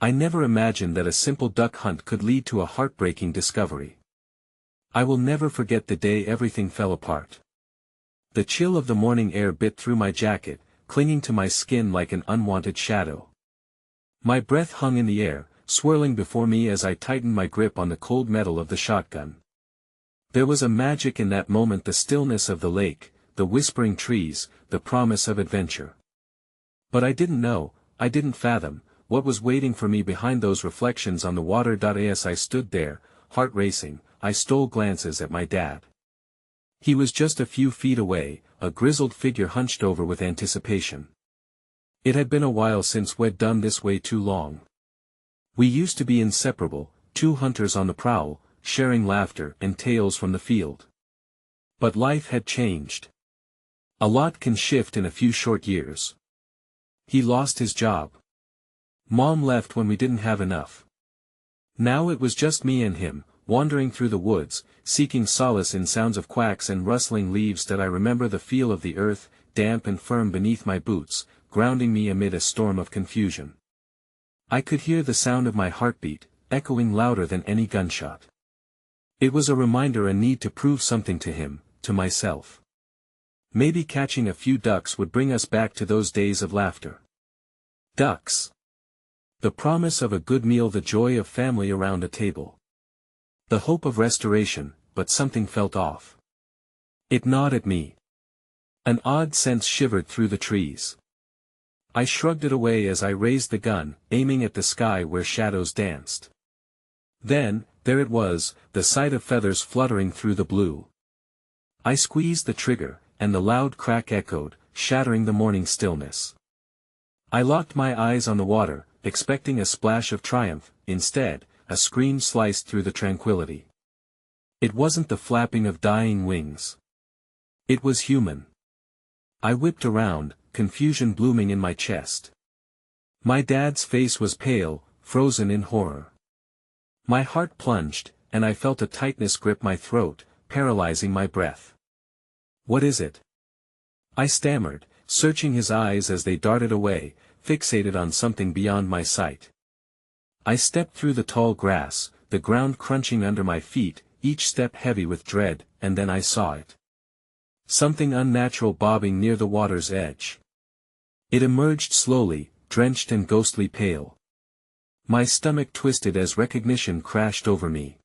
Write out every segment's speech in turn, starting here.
I never imagined that a simple duck hunt could lead to a heartbreaking discovery. I will never forget the day everything fell apart. The chill of the morning air bit through my jacket, clinging to my skin like an unwanted shadow. My breath hung in the air, swirling before me as I tightened my grip on the cold metal of the shotgun. There was a magic in that moment, the stillness of the lake, the whispering trees, the promise of adventure. But I didn't know, I didn't fathom, what was waiting for me behind those reflections on the water. As I stood there, heart racing, I stole glances at my dad. He was just a few feet away, a grizzled figure hunched over with anticipation. It had been a while since we'd done this way too long. We used to be inseparable, two hunters on the prowl, sharing laughter and tales from the field. But life had changed. A lot can shift in a few short years. He lost his job. Mom left when we didn't have enough. Now it was just me and him, wandering through the woods, seeking solace in sounds of quacks and rustling leaves. I remember the feel of the earth, damp and firm beneath my boots, grounding me amid a storm of confusion. I could hear the sound of my heartbeat, echoing louder than any gunshot. It was a reminder, a need to prove something to him, to myself. Maybe catching a few ducks would bring us back to those days of laughter. Ducks. The promise of a good meal, the joy of family around a table. The hope of restoration, but something felt off. It gnawed at me. An odd sense shivered through the trees. I shrugged it away as I raised the gun, aiming at the sky where shadows danced. Then, there it was, the sight of feathers fluttering through the blue. I squeezed the trigger, and the loud crack echoed, shattering the morning stillness. I locked my eyes on the water, expecting a splash of triumph. Instead, a scream sliced through the tranquility. It wasn't the flapping of dying wings. It was human. I whipped around, confusion blooming in my chest. My dad's face was pale, frozen in horror. My heart plunged, and I felt a tightness grip my throat, paralyzing my breath. "What is it?" I stammered, searching his eyes as they darted away, fixated on something beyond my sight. I stepped through the tall grass, the ground crunching under my feet, each step heavy with dread, and then I saw it. Something unnatural bobbing near the water's edge. It emerged slowly, drenched and ghostly pale. My stomach twisted as recognition crashed over me.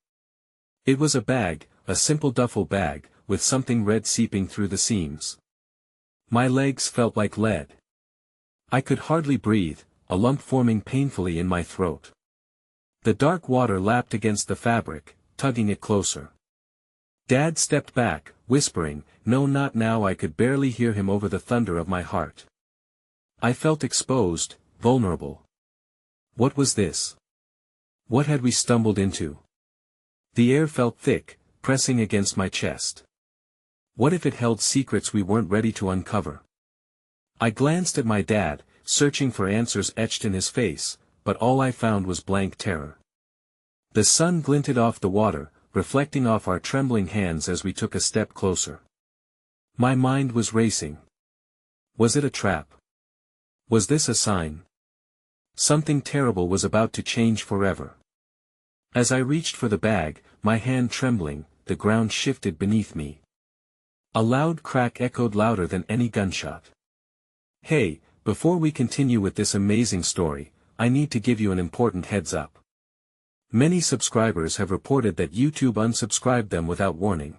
It was a bag, a simple duffel bag, with something red seeping through the seams. My legs felt like lead. I could hardly breathe, a lump forming painfully in my throat. The dark water lapped against the fabric, tugging it closer. Dad stepped back, whispering, "No, not now." I could barely hear him over the thunder of my heart. I felt exposed, vulnerable. What was this? What had we stumbled into? The air felt thick, pressing against my chest. What if it held secrets we weren't ready to uncover? I glanced at my dad, searching for answers etched in his face, but all I found was blank terror. The sun glinted off the water, reflecting off our trembling hands as we took a step closer. My mind was racing. Was it a trap? Was this a sign? Something terrible was about to change forever. As I reached for the bag, my hand trembling, the ground shifted beneath me. A loud crack echoed louder than any gunshot. Hey, before we continue with this amazing story, I need to give you an important heads up. Many subscribers have reported that YouTube unsubscribed them without warning.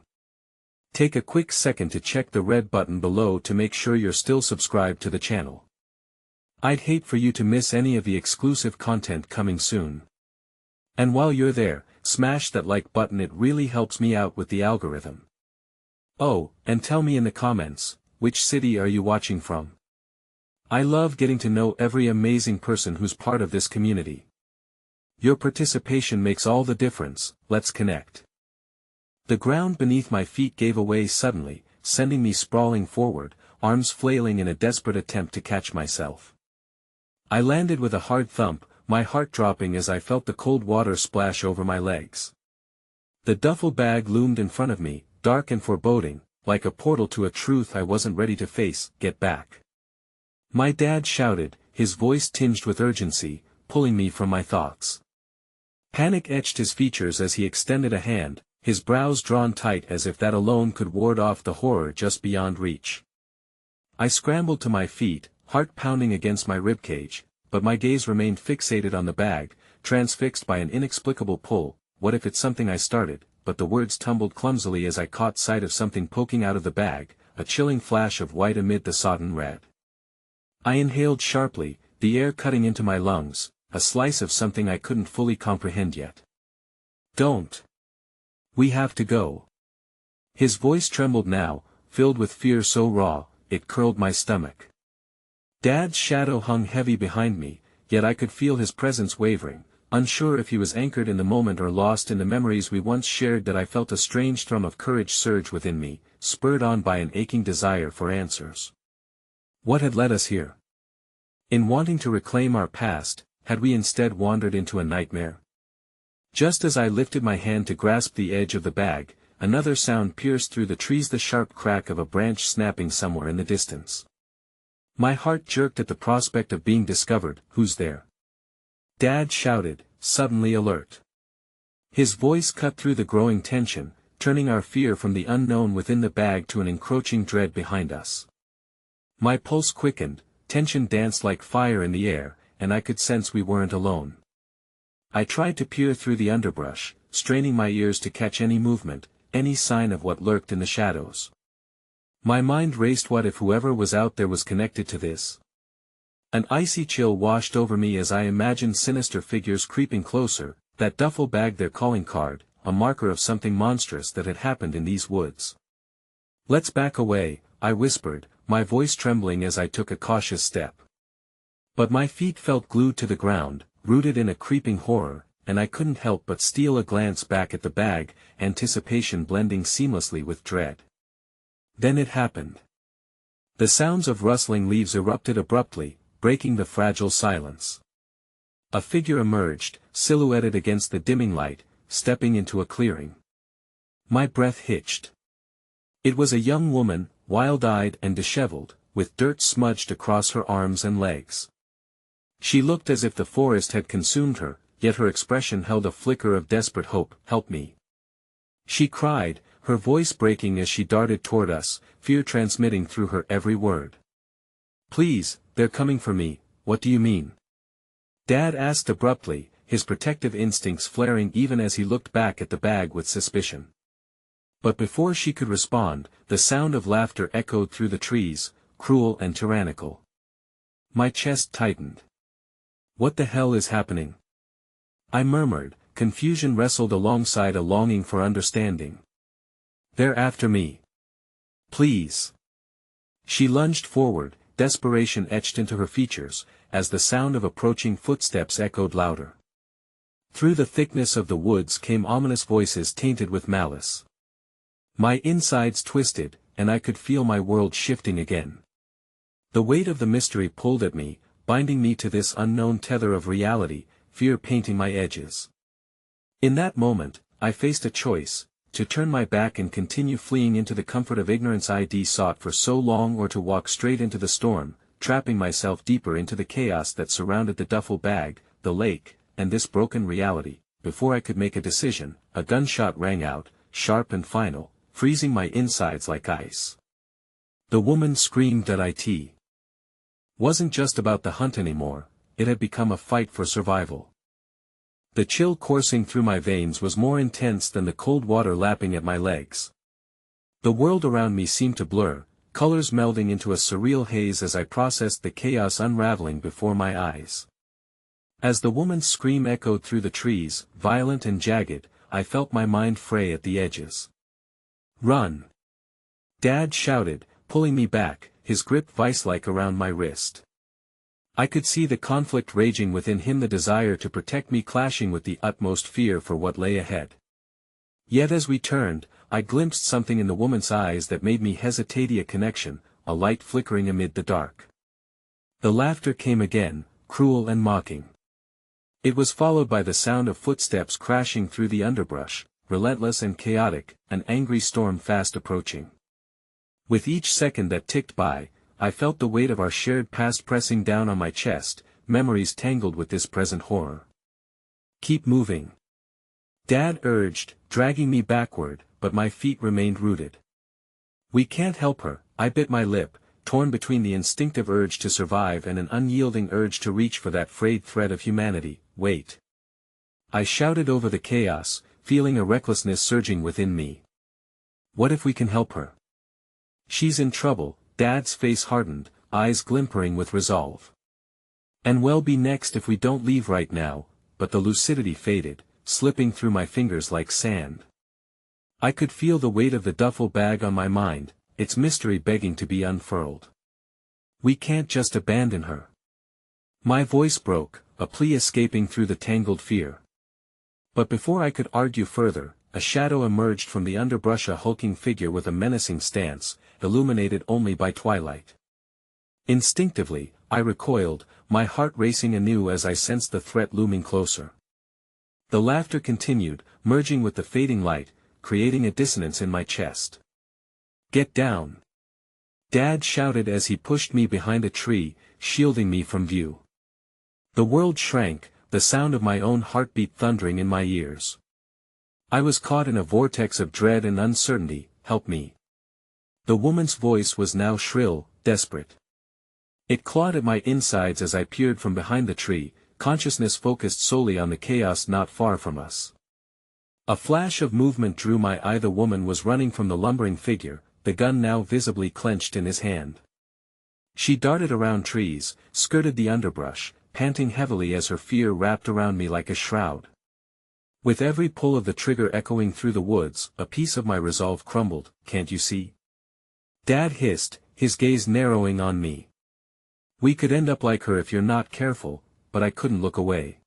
Take a quick second to check the red button below to make sure you're still subscribed to the channel. I'd hate for you to miss any of the exclusive content coming soon. And while you're there, smash that like button, it really helps me out with the algorithm. Oh, and tell me in the comments, which city are you watching from? I love getting to know every amazing person who's part of this community. Your participation makes all the difference. Let's connect. The ground beneath my feet gave away suddenly, sending me sprawling forward, arms flailing in a desperate attempt to catch myself. I landed with a hard thump, my heart dropping as I felt the cold water splash over my legs. The duffel bag loomed in front of me, dark and foreboding, like a portal to a truth I wasn't ready to face. "Get back!" My dad shouted, his voice tinged with urgency, pulling me from my thoughts. Panic etched his features as he extended a hand, his brows drawn tight as if that alone could ward off the horror just beyond reach. I scrambled to my feet, heart pounding against my ribcage, but my gaze remained fixated on the bag, transfixed by an inexplicable pull. What if it's something I started? But the words tumbled clumsily as I caught sight of something poking out of the bag, a chilling flash of white amid the sodden red. I inhaled sharply, the air cutting into my lungs, a slice of something I couldn't fully comprehend yet. Don't. We have to go. His voice trembled now, filled with fear so raw, it curled my stomach. Dad's shadow hung heavy behind me, yet I could feel his presence wavering, unsure if he was anchored in the moment or lost in the memories we once shared. That I felt a strange thrum of courage surge within me, spurred on by an aching desire for answers. What had led us here? In wanting to reclaim our past, had we instead wandered into a nightmare? Just as I lifted my hand to grasp the edge of the bag, another sound pierced through the trees, the sharp crack of a branch snapping somewhere in the distance. My heart jerked at the prospect of being discovered. Who's there? Dad shouted, suddenly alert. His voice cut through the growing tension, turning our fear from the unknown within the bag to an encroaching dread behind us. My pulse quickened, tension danced like fire in the air, and I could sense we weren't alone. I tried to peer through the underbrush, straining my ears to catch any movement, any sign of what lurked in the shadows. My mind raced. What if whoever was out there was connected to this? An icy chill washed over me as I imagined sinister figures creeping closer, that duffel bag their calling card, a marker of something monstrous that had happened in these woods. Let's back away, I whispered, my voice trembling as I took a cautious step. But my feet felt glued to the ground, rooted in a creeping horror, and I couldn't help but steal a glance back at the bag, anticipation blending seamlessly with dread. Then it happened. The sounds of rustling leaves erupted abruptly, breaking the fragile silence. A figure emerged, silhouetted against the dimming light, stepping into a clearing. My breath hitched. It was a young woman, wild-eyed and disheveled, with dirt smudged across her arms and legs. She looked as if the forest had consumed her, yet her expression held a flicker of desperate hope. Help me! She cried, her voice breaking as she darted toward us, fear transmitting through her every word. Please, they're coming for me. What do you mean? Dad asked abruptly, his protective instincts flaring even as he looked back at the bag with suspicion. But before she could respond, the sound of laughter echoed through the trees, cruel and tyrannical. My chest tightened. What the hell is happening? I murmured, confusion wrestled alongside a longing for understanding. They're after me. Please. She lunged forward, desperation etched into her features, as the sound of approaching footsteps echoed louder. Through the thickness of the woods came ominous voices tainted with malice. My insides twisted, and I could feel my world shifting again. The weight of the mystery pulled at me, binding me to this unknown tether of reality, fear painting my edges. In that moment, I faced a choice, to turn my back and continue fleeing into the comfort of ignorance I'd sought for so long, or to walk straight into the storm, trapping myself deeper into the chaos that surrounded the duffel bag, the lake, and this broken reality. Before I could make a decision, a gunshot rang out, sharp and final, freezing my insides like ice. The woman screamed that it wasn't just about the hunt anymore, it had become a fight for survival. The chill coursing through my veins was more intense than the cold water lapping at my legs. The world around me seemed to blur, colors melding into a surreal haze as I processed the chaos unraveling before my eyes. As the woman's scream echoed through the trees, violent and jagged, I felt my mind fray at the edges. Run! Dad shouted, pulling me back, his grip vice-like around my wrist. I could see the conflict raging within him, the desire to protect me clashing with the utmost fear for what lay ahead. Yet as we turned, I glimpsed something in the woman's eyes that made me hesitate. A connection, a light flickering amid the dark. The laughter came again, cruel and mocking. It was followed by the sound of footsteps crashing through the underbrush, relentless and chaotic, an angry storm fast approaching. With each second that ticked by, I felt the weight of our shared past pressing down on my chest, memories tangled with this present horror. Keep moving. Dad urged, dragging me backward, but my feet remained rooted. We can't help her, I bit my lip, torn between the instinctive urge to survive and an unyielding urge to reach for that frayed thread of humanity. Wait. I shouted over the chaos, feeling a recklessness surging within me. What if we can help her? She's in trouble. Dad's face hardened, eyes glimmering with resolve. And we'll be next if we don't leave right now, but the lucidity faded, slipping through my fingers like sand. I could feel the weight of the duffel bag on my mind, its mystery begging to be unfurled. We can't just abandon her. My voice broke, a plea escaping through the tangled fear. But before I could argue further, a shadow emerged from the underbrush, a hulking figure with a menacing stance, illuminated only by twilight. Instinctively, I recoiled, my heart racing anew as I sensed the threat looming closer. The laughter continued, merging with the fading light, creating a dissonance in my chest. Get down! Dad shouted as he pushed me behind a tree, shielding me from view. The world shrank, the sound of my own heartbeat thundering in my ears. I was caught in a vortex of dread and uncertainty. Help me. The woman's voice was now shrill, desperate. It clawed at my insides as I peered from behind the tree, consciousness focused solely on the chaos not far from us. A flash of movement drew my eye. The woman was running from the lumbering figure, the gun now visibly clenched in his hand. She darted around trees, skirted the underbrush, panting heavily as her fear wrapped around me like a shroud. With every pull of the trigger echoing through the woods, a piece of my resolve crumbled. Can't you see? Dad hissed, his gaze narrowing on me. We could end up like her if you're not careful, but I couldn't look away.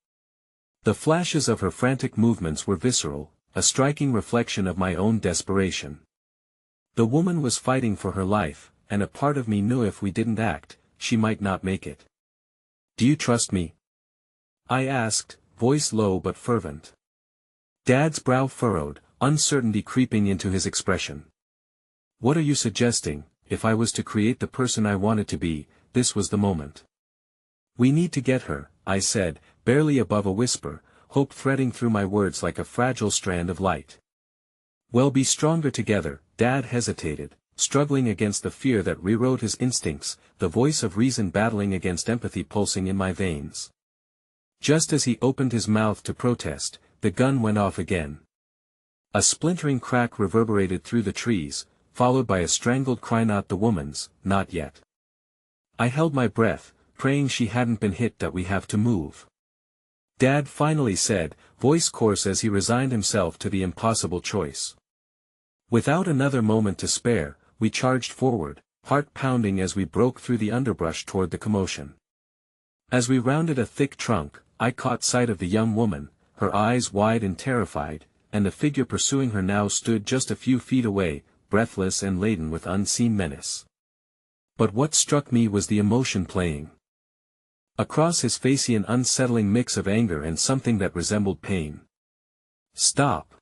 The flashes of her frantic movements were visceral, a striking reflection of my own desperation. The woman was fighting for her life, and a part of me knew if we didn't act, she might not make it. Do you trust me? I asked, voice low but fervent. Dad's brow furrowed, uncertainty creeping into his expression. What are you suggesting? If I was to create the person I wanted to be, this was the moment. We need to get her, I said, barely above a whisper, hope threading through my words like a fragile strand of light. We'll be stronger together. Dad hesitated, struggling against the fear that rewrote his instincts, the voice of reason battling against empathy pulsing in my veins. Just as he opened his mouth to protest, the gun went off again. A splintering crack reverberated through the trees, followed by a strangled cry. Not the woman's, not yet. I held my breath, praying she hadn't been hit. That we have to move. Dad finally said, voice coarse as he resigned himself to the impossible choice. Without another moment to spare, we charged forward, heart pounding as we broke through the underbrush toward the commotion. As we rounded a thick trunk, I caught sight of the young woman, her eyes wide and terrified, and the figure pursuing her now stood just a few feet away, breathless and laden with unseen menace. But what struck me was the emotion playing across his face, an unsettling mix of anger and something that resembled pain. Stop!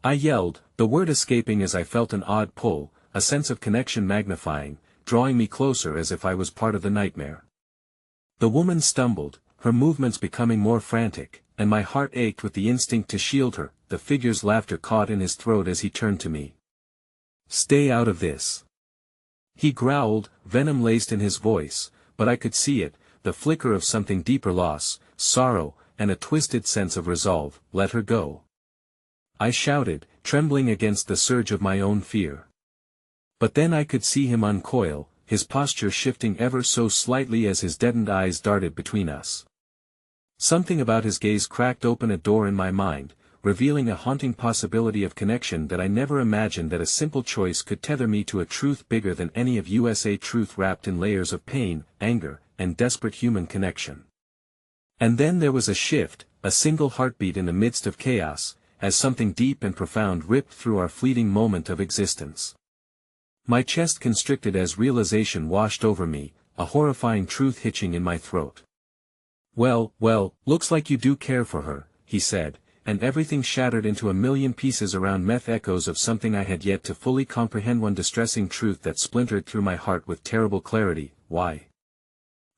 I yelled, the word escaping as I felt an odd pull, a sense of connection magnifying, drawing me closer as if I was part of the nightmare. The woman stumbled, her movements becoming more frantic, and my heart ached with the instinct to shield her. The figure's laughter caught in his throat as he turned to me. Stay out of this. He growled, venom laced in his voice, but I could see it, the flicker of something deeper: loss, sorrow, and a twisted sense of resolve. Let her go. I shouted, trembling against the surge of my own fear. But then I could see him uncoil, his posture shifting ever so slightly as his deadened eyes darted between us. Something about his gaze cracked open a door in my mind, revealing a haunting possibility of connection that I never imagined. That a simple choice could tether me to a truth bigger than any of USA truth, wrapped in layers of pain, anger, and desperate human connection. And then there was a shift, a single heartbeat in the midst of chaos, as something deep and profound ripped through our fleeting moment of existence. My chest constricted as realization washed over me, a horrifying truth hitching in my throat. Well, looks like you do care for her, he said, and everything shattered into a million pieces around me, echoes of something I had yet to fully comprehend, one distressing truth that splintered through my heart with terrible clarity. Why?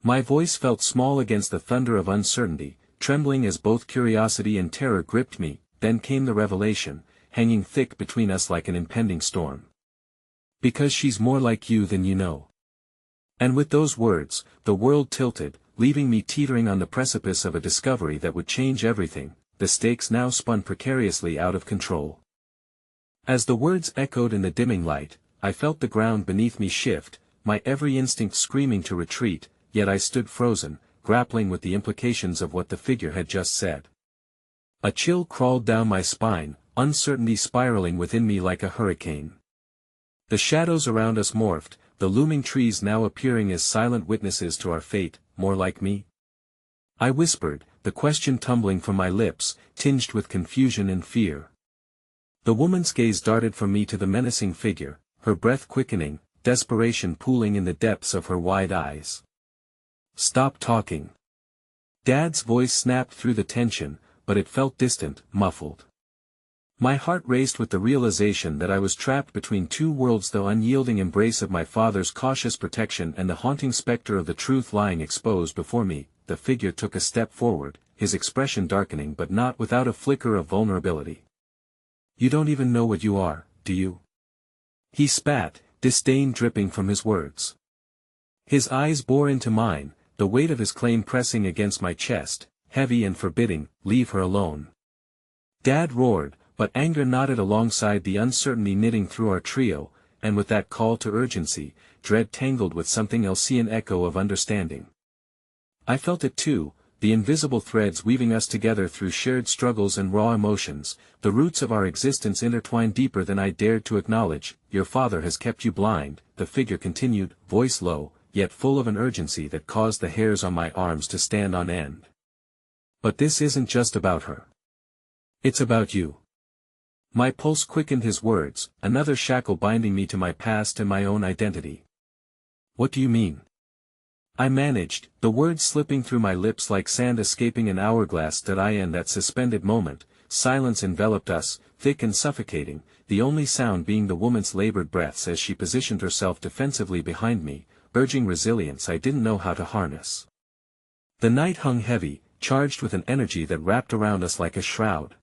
My voice felt small against the thunder of uncertainty, trembling as both curiosity and terror gripped me. Then came the revelation, hanging thick between us like an impending storm. Because she's more like you than you know. And with those words, the world tilted, leaving me teetering on the precipice of a discovery that would change everything. The stakes now spun precariously out of control. As the words echoed in the dimming light, I felt the ground beneath me shift, my every instinct screaming to retreat, yet I stood frozen, grappling with the implications of what the figure had just said. A chill crawled down my spine, uncertainty spiraling within me like a hurricane. The shadows around us morphed, the looming trees now appearing as silent witnesses to our fate. More like me? I whispered, the question tumbling from my lips, tinged with confusion and fear. The woman's gaze darted from me to the menacing figure, her breath quickening, desperation pooling in the depths of her wide eyes. Stop talking. Dad's voice snapped through the tension, but it felt distant, muffled. My heart raced with the realization that I was trapped between two worlds, the unyielding embrace of my father's cautious protection and the haunting specter of the truth lying exposed before me. The figure took a step forward, his expression darkening but not without a flicker of vulnerability. You don't even know what you are, do you? He spat, disdain dripping from his words. His eyes bore into mine, the weight of his claim pressing against my chest, heavy and forbidding. Leave her alone. Dad roared, but anger nodded alongside the uncertainty knitting through our trio, and with that call to urgency, dread tangled with something else, an echo of understanding. I felt it too, the invisible threads weaving us together through shared struggles and raw emotions, the roots of our existence intertwined deeper than I dared to acknowledge. Your father has kept you blind, the figure continued, voice low, yet full of an urgency that caused the hairs on my arms to stand on end. But this isn't just about her. It's about you. My pulse quickened his words, another shackle binding me to my past and my own identity. What do you mean? I managed, the words slipping through my lips like sand escaping an hourglass. In that suspended moment, silence enveloped us, thick and suffocating, the only sound being the woman's labored breaths as she positioned herself defensively behind me, urging resilience I didn't know how to harness. The night hung heavy, charged with an energy that wrapped around us like a shroud.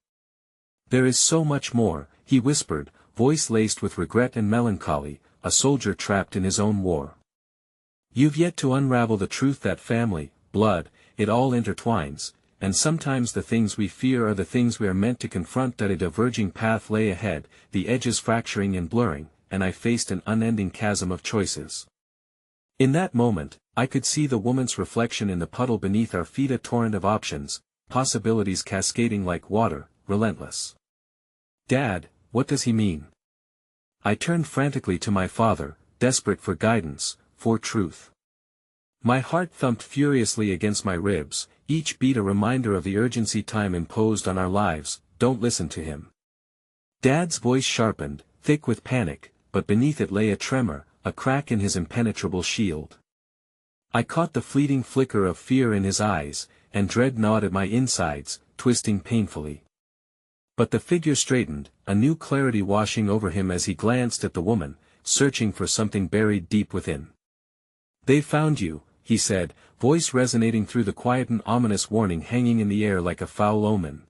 There is so much more, he whispered, voice laced with regret and melancholy, a soldier trapped in his own war. You've yet to unravel the truth that family, blood, it all intertwines, and sometimes the things we fear are the things we are meant to confront. That a diverging path lay ahead, the edges fracturing and blurring, and I faced an unending chasm of choices. In that moment, I could see the woman's reflection in the puddle beneath our feet, a torrent of options, possibilities cascading like water, relentless. Dad, what does he mean? I turned frantically to my father, desperate for guidance, for truth. My heart thumped furiously against my ribs, each beat a reminder of the urgency time imposed on our lives. Don't listen to him. Dad's voice sharpened, thick with panic, but beneath it lay a tremor, a crack in his impenetrable shield. I caught the fleeting flicker of fear in his eyes, and dread gnawed at my insides, twisting painfully. But the figure straightened, a new clarity washing over him as he glanced at the woman, searching for something buried deep within. They found you, he said, voice resonating through the quiet, an ominous warning hanging in the air like a foul omen.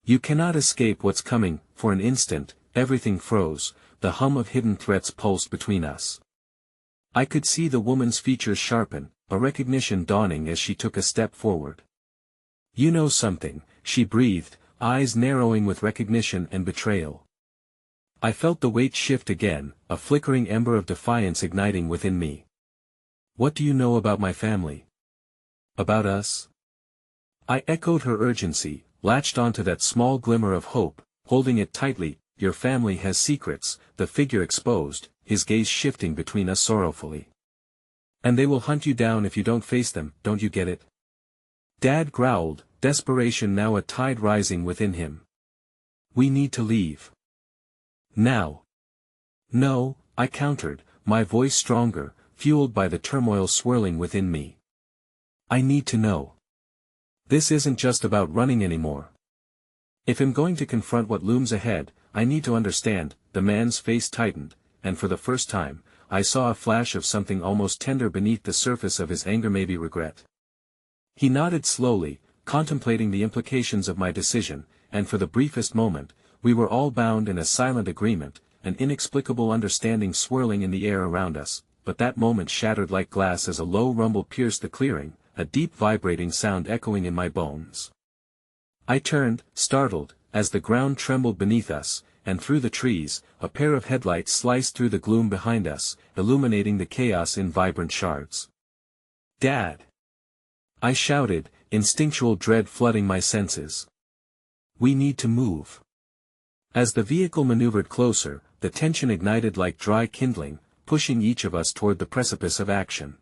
You cannot escape what's coming. For an instant, everything froze, the hum of hidden threats pulsed between us. I could see the woman's features sharpen, a recognition dawning as she took a step forward. You know something, she breathed, eyes narrowing with recognition and betrayal. I felt the weight shift again, a flickering ember of defiance igniting within me. What do you know about my family? About us? I echoed her urgency, latched onto that small glimmer of hope, holding it tightly. Your family has secrets, the figure exposed, his gaze shifting between us sorrowfully. And they will hunt you down if you don't face them, don't you get it? Dad growled, desperation now a tide rising within him. We need to leave. Now. No, I countered, my voice stronger, fueled by the turmoil swirling within me. I need to know. This isn't just about running anymore. If I'm going to confront what looms ahead, I need to understand. The man's face tightened, and for the first time, I saw a flash of something almost tender beneath the surface of his anger, maybe regret. He nodded slowly, contemplating the implications of my decision, and for the briefest moment, we were all bound in a silent agreement, an inexplicable understanding swirling in the air around us, but that moment shattered like glass as a low rumble pierced the clearing, a deep vibrating sound echoing in my bones. I turned, startled, as the ground trembled beneath us, and through the trees, a pair of headlights sliced through the gloom behind us, illuminating the chaos in vibrant shards. "Dad!" I shouted, instinctual dread flooding my senses. "We need to move." As the vehicle maneuvered closer, the tension ignited like dry kindling, pushing each of us toward the precipice of action.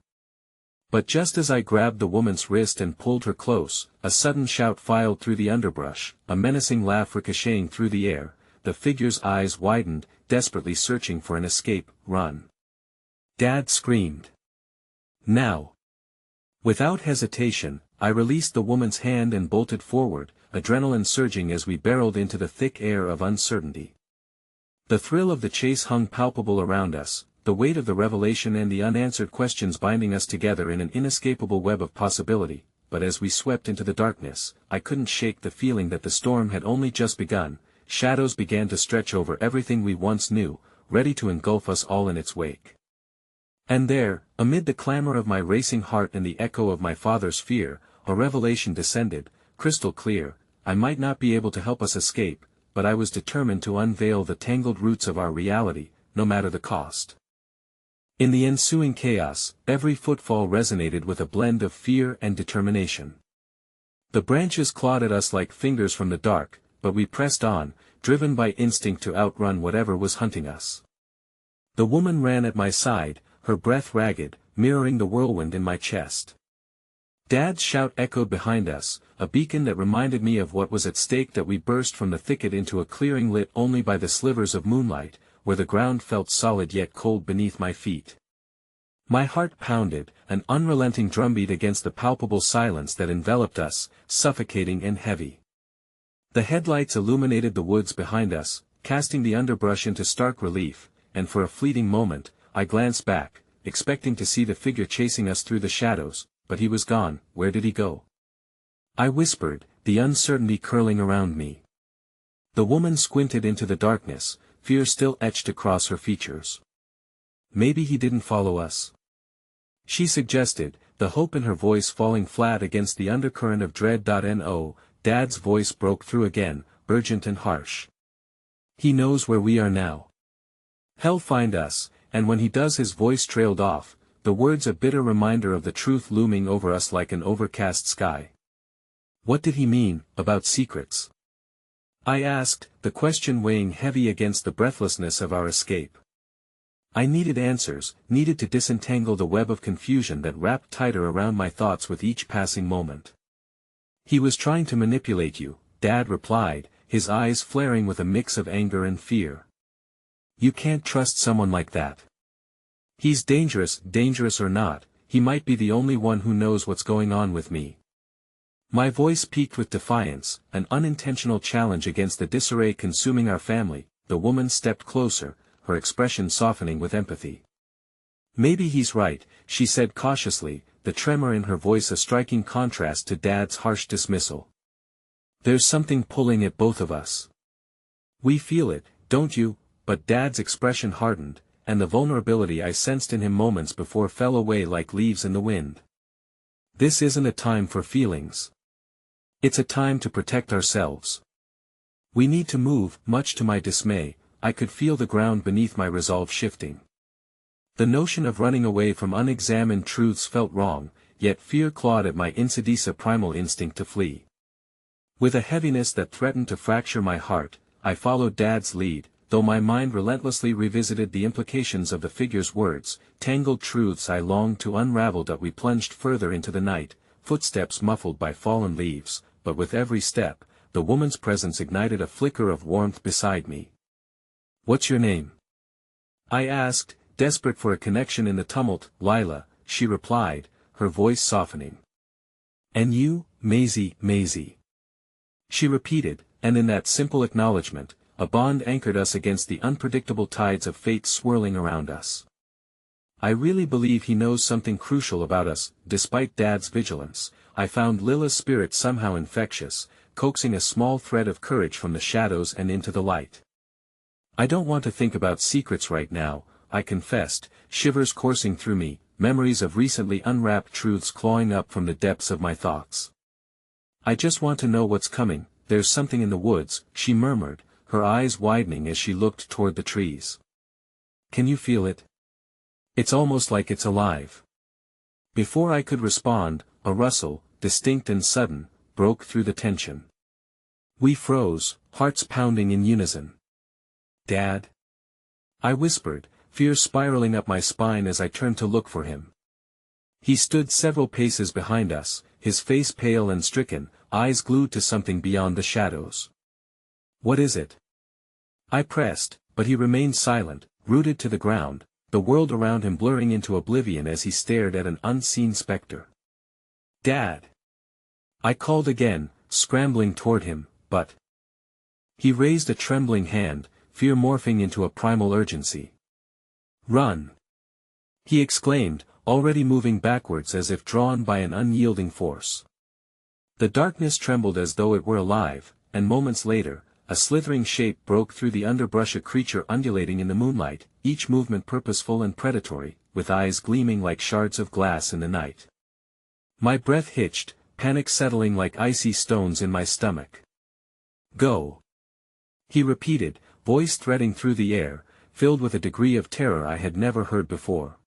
But just as I grabbed the woman's wrist and pulled her close, a sudden shout filed through the underbrush, a menacing laugh ricocheting through the air. The figure's eyes widened, desperately searching for an escape. "Run!" Dad screamed. "Now!" Without hesitation, I released the woman's hand and bolted forward, adrenaline surging as we barreled into the thick air of uncertainty. The thrill of the chase hung palpable around us, the weight of the revelation and the unanswered questions binding us together in an inescapable web of possibility, but as we swept into the darkness, I couldn't shake the feeling that the storm had only just begun. Shadows began to stretch over everything we once knew, ready to engulf us all in its wake. And there, amid the clamor of my racing heart and the echo of my father's fear, a revelation descended, crystal clear. I might not be able to help us escape, but I was determined to unveil the tangled roots of our reality, no matter the cost. In the ensuing chaos, every footfall resonated with a blend of fear and determination. The branches clawed at us like fingers from the dark, but we pressed on, driven by instinct to outrun whatever was hunting us. The woman ran at my side, her breath ragged, mirroring the whirlwind in my chest. Dad's shout echoed behind us, a beacon that reminded me of what was at stake. That we burst from the thicket into a clearing lit only by the slivers of moonlight, where the ground felt solid yet cold beneath my feet. My heart pounded, an unrelenting drumbeat against the palpable silence that enveloped us, suffocating and heavy. The headlights illuminated the woods behind us, casting the underbrush into stark relief, and for a fleeting moment, I glanced back, expecting to see the figure chasing us through the shadows, but he was gone. Where did he go? I whispered, the uncertainty curling around me. The woman squinted into the darkness, fear still etched across her features. "Maybe he didn't follow us," she suggested, the hope in her voice falling flat against the undercurrent of dread. No, Dad's voice broke through again, urgent and harsh. "He knows where we are now. He'll find us, and when he does," his voice trailed off, the words a bitter reminder of the truth looming over us like an overcast sky. What did he mean, about secrets? I asked, the question weighing heavy against the breathlessness of our escape. I needed answers, needed to disentangle the web of confusion that wrapped tighter around my thoughts with each passing moment. "He was trying to manipulate you," Dad replied, his eyes flaring with a mix of anger and fear. "You can't trust someone like that. He's dangerous or not, he might be the only one who knows what's going on with me." My voice peaked with defiance, an unintentional challenge against the disarray consuming our family. The woman stepped closer, her expression softening with empathy. "Maybe he's right," she said cautiously, the tremor in her voice a striking contrast to Dad's harsh dismissal. "There's something pulling at both of us. We feel it, don't you?" But Dad's expression hardened, and the vulnerability I sensed in him moments before fell away like leaves in the wind. "This isn't a time for feelings. It's a time to protect ourselves. We need to move." Much to my dismay, I could feel the ground beneath my resolve shifting. The notion of running away from unexamined truths felt wrong, yet fear clawed at my insidious primal instinct to flee. With a heaviness that threatened to fracture my heart, I followed Dad's lead, though my mind relentlessly revisited the implications of the figure's words, tangled truths I longed to unravel. We plunged further into the night, footsteps muffled by fallen leaves, but with every step, the woman's presence ignited a flicker of warmth beside me. "What's your name?" I asked, desperate for a connection in the tumult. "Lila," she replied, her voice softening. "And you?" Maisie. She repeated, and in that simple acknowledgement, a bond anchored us against the unpredictable tides of fate swirling around us. I really believe he knows something crucial about us. Despite Dad's vigilance, I found Lila's spirit somehow infectious, coaxing a small thread of courage from the shadows and into the light. I don't want to think about secrets right now, I confessed, shivers coursing through me, memories of recently unwrapped truths clawing up from the depths of my thoughts. I just want to know what's coming. There's something in the woods, she murmured, her eyes widening as she looked toward the trees. Can you feel it? It's almost like it's alive. Before I could respond, a rustle, distinct and sudden, broke through the tension. We froze, hearts pounding in unison. Dad? I whispered, fear spiraling up my spine as I turned to look for him. He stood several paces behind us, his face pale and stricken, eyes glued to something beyond the shadows. What is it? I pressed, but he remained silent, rooted to the ground, the world around him blurring into oblivion as he stared at an unseen specter. Dad! I called again, scrambling toward him, but... He raised a trembling hand, fear morphing into a primal urgency. Run! He exclaimed, already moving backwards as if drawn by an unyielding force. The darkness trembled as though it were alive, and moments later, a slithering shape broke through the underbrush, a creature undulating in the moonlight, each movement purposeful and predatory, with eyes gleaming like shards of glass in the night. My breath hitched, panic settling like icy stones in my stomach. Go! He repeated, voice threading through the air, filled with a degree of terror I had never heard before.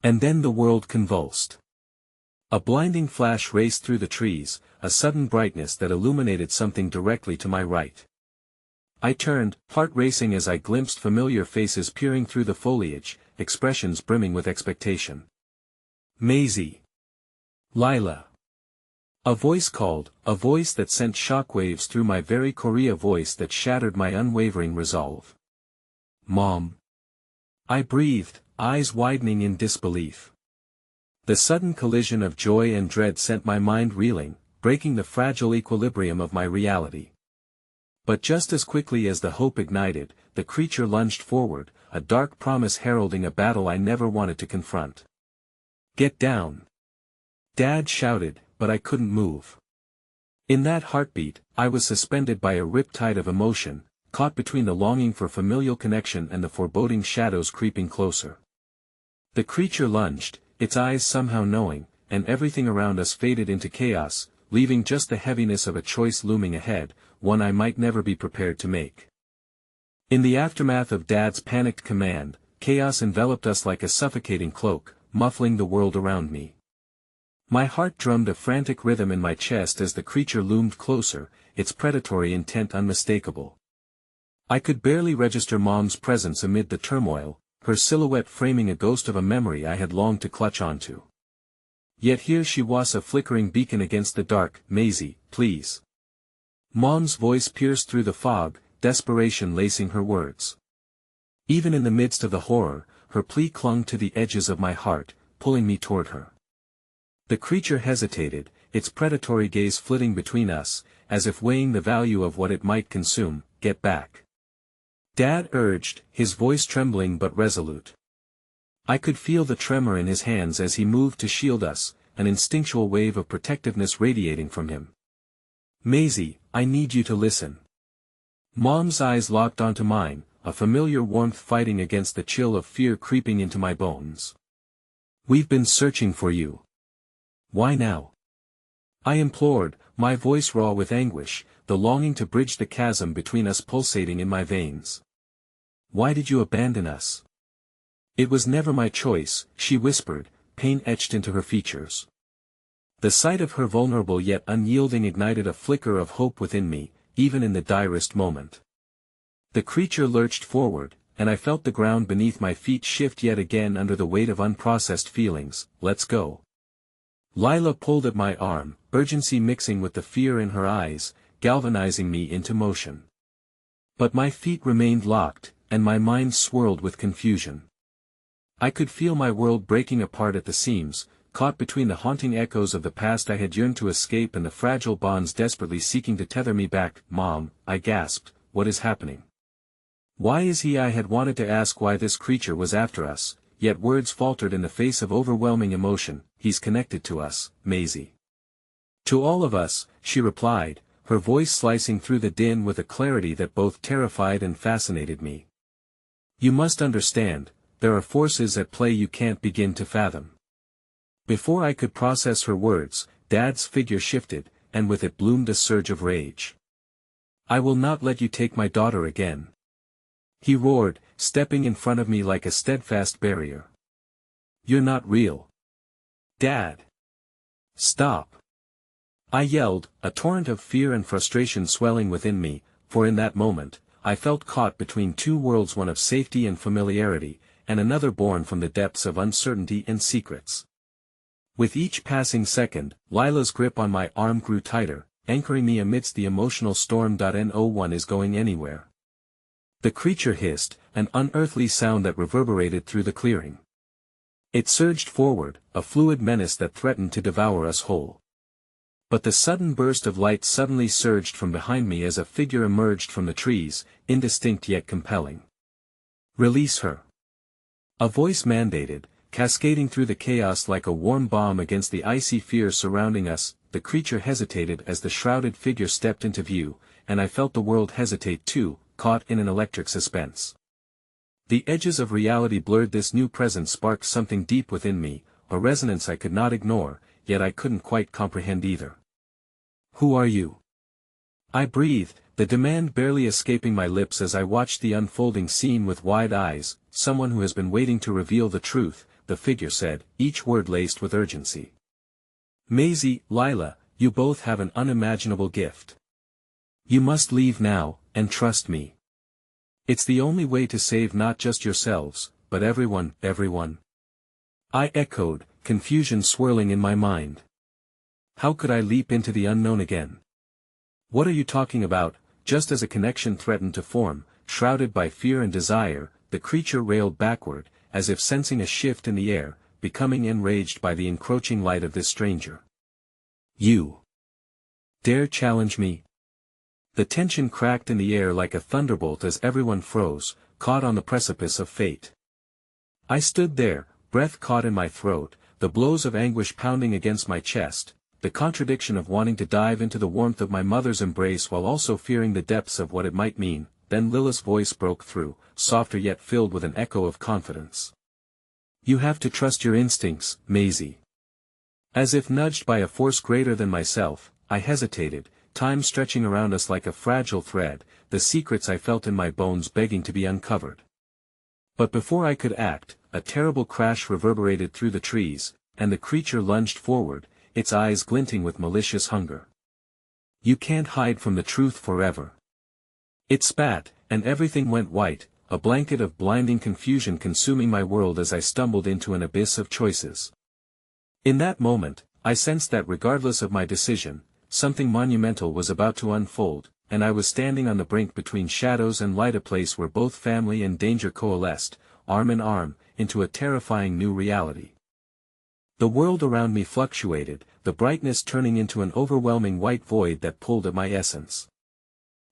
And then the world convulsed. A blinding flash raced through the trees, a sudden brightness that illuminated something directly to my right. I turned, heart racing as I glimpsed familiar faces peering through the foliage, expressions brimming with expectation. Maisie! Lila! A voice called, a voice that sent shockwaves through my very core, a voice that shattered my unwavering resolve. Mom! I breathed, eyes widening in disbelief. The sudden collision of joy and dread sent my mind reeling, breaking the fragile equilibrium of my reality. But just as quickly as the hope ignited, the creature lunged forward, a dark promise heralding a battle I never wanted to confront. Get down! Dad shouted, but I couldn't move. In that heartbeat, I was suspended by a riptide of emotion, caught between the longing for familial connection and the foreboding shadows creeping closer. The creature lunged, its eyes somehow knowing, and everything around us faded into chaos, leaving just the heaviness of a choice looming ahead, one I might never be prepared to make. In the aftermath of Dad's panicked command, chaos enveloped us like a suffocating cloak, muffling the world around me. My heart drummed a frantic rhythm in my chest as the creature loomed closer, its predatory intent unmistakable. I could barely register Mom's presence amid the turmoil, her silhouette framing a ghost of a memory I had longed to clutch onto. Yet here she was, a flickering beacon against the dark. Maisie, please. Mom's voice pierced through the fog, desperation lacing her words. Even in the midst of the horror, her plea clung to the edges of my heart, pulling me toward her. The creature hesitated, its predatory gaze flitting between us, as if weighing the value of what it might consume. Get back! Dad urged, his voice trembling but resolute. I could feel the tremor in his hands as he moved to shield us, an instinctual wave of protectiveness radiating from him. Maisie, I need you to listen. Mom's eyes locked onto mine, a familiar warmth fighting against the chill of fear creeping into my bones. We've been searching for you. Why now? I implored, my voice raw with anguish, the longing to bridge the chasm between us pulsating in my veins. Why did you abandon us? It was never my choice, she whispered, pain etched into her features. The sight of her vulnerable yet unyielding ignited a flicker of hope within me, even in the direst moment. The creature lurched forward, and I felt the ground beneath my feet shift yet again under the weight of unprocessed feelings. Let's go. Lila pulled at my arm, urgency mixing with the fear in her eyes, galvanizing me into motion. But my feet remained locked, and my mind swirled with confusion. I could feel my world breaking apart at the seams, caught between the haunting echoes of the past I had yearned to escape and the fragile bonds desperately seeking to tether me back. Mom, I gasped, what is happening? Why is he? I had wanted to ask why this creature was after us, yet words faltered in the face of overwhelming emotion. "He's connected to us, Maisie." "To all of us," she replied, her voice slicing through the din with a clarity that both terrified and fascinated me. "You must understand, there are forces at play you can't begin to fathom." Before I could process her words, Dad's figure shifted, and with it bloomed a surge of rage. "I will not let you take my daughter again," he roared, stepping in front of me like a steadfast barrier. "You're not real. Dad. Stop." I yelled, a torrent of fear and frustration swelling within me, for in that moment, I felt caught between two worlds, one of safety and familiarity, and another born from the depths of uncertainty and secrets. With each passing second, Lila's grip on my arm grew tighter, anchoring me amidst the emotional storm. "No one is going anywhere," the creature hissed, an unearthly sound that reverberated through the clearing. It surged forward, a fluid menace that threatened to devour us whole. But the sudden burst of light suddenly surged from behind me as a figure emerged from the trees, indistinct yet compelling. "Release her," a voice mandated, cascading through the chaos like a warm balm against the icy fear surrounding us. The creature hesitated as the shrouded figure stepped into view, and I felt the world hesitate too, caught in an electric suspense. The edges of reality blurred. This new presence sparked something deep within me, a resonance I could not ignore, yet I couldn't quite comprehend either. "Who are you?" I breathed, the demand barely escaping my lips as I watched the unfolding scene with wide eyes. "Someone who has been waiting to reveal the truth," the figure said, each word laced with urgency. "Maisie, Lila, you both have an unimaginable gift. You must leave now, and trust me. It's the only way to save not just yourselves, but everyone." "Everyone?" I echoed, confusion swirling in my mind. How could I leap into the unknown again? "What are you talking about?" Just as a connection threatened to form, shrouded by fear and desire, the creature railed backward, as if sensing a shift in the air, becoming enraged by the encroaching light of this stranger. "You dare challenge me?" The tension cracked in the air like a thunderbolt as everyone froze, caught on the precipice of fate. I stood there, breath caught in my throat, the blows of anguish pounding against my chest, the contradiction of wanting to dive into the warmth of my mother's embrace while also fearing the depths of what it might mean. Then Lila's voice broke through, softer yet filled with an echo of confidence. "You have to trust your instincts, Maisie." As if nudged by a force greater than myself, I hesitated, time stretching around us like a fragile thread, the secrets I felt in my bones begging to be uncovered. But before I could act, a terrible crash reverberated through the trees, and the creature lunged forward, its eyes glinting with malicious hunger. "You can't hide from the truth forever." It spat, and everything went white, a blanket of blinding confusion consuming my world as I stumbled into an abyss of choices. In that moment, I sensed that regardless of my decision, something monumental was about to unfold, and I was standing on the brink between shadows and light, a place where both family and danger coalesced, arm in arm, into a terrifying new reality. The world around me fluctuated, the brightness turning into an overwhelming white void that pulled at my essence.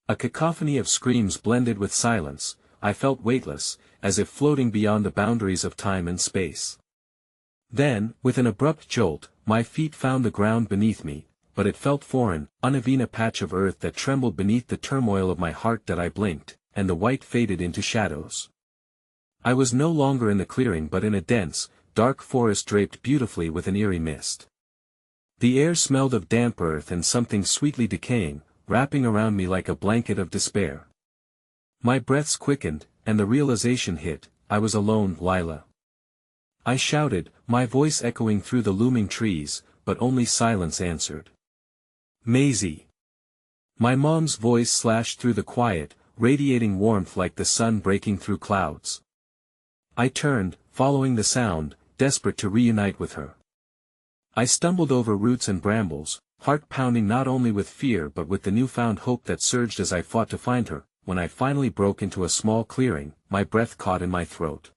A cacophony of screams blended with silence. I felt weightless, as if floating beyond the boundaries of time and space. Then, with an abrupt jolt, my feet found the ground beneath me, but it felt foreign, uneven, a patch of earth that trembled beneath the turmoil of my heart. That I blinked, and the white faded into shadows. I was no longer in the clearing but in a dense, dark forest draped beautifully with an eerie mist. The air smelled of damp earth and something sweetly decaying, wrapping around me like a blanket of despair. My breaths quickened, and the realization hit: I was alone. "Lila!" I shouted, my voice echoing through the looming trees, but only silence answered. "Maisie!" My mom's voice slashed through the quiet, radiating warmth like the sun breaking through clouds. I turned, following the sound, desperate to reunite with her. I stumbled over roots and brambles, heart pounding not only with fear but with the newfound hope that surged as I fought to find her. When I finally broke into a small clearing, my breath caught in my throat.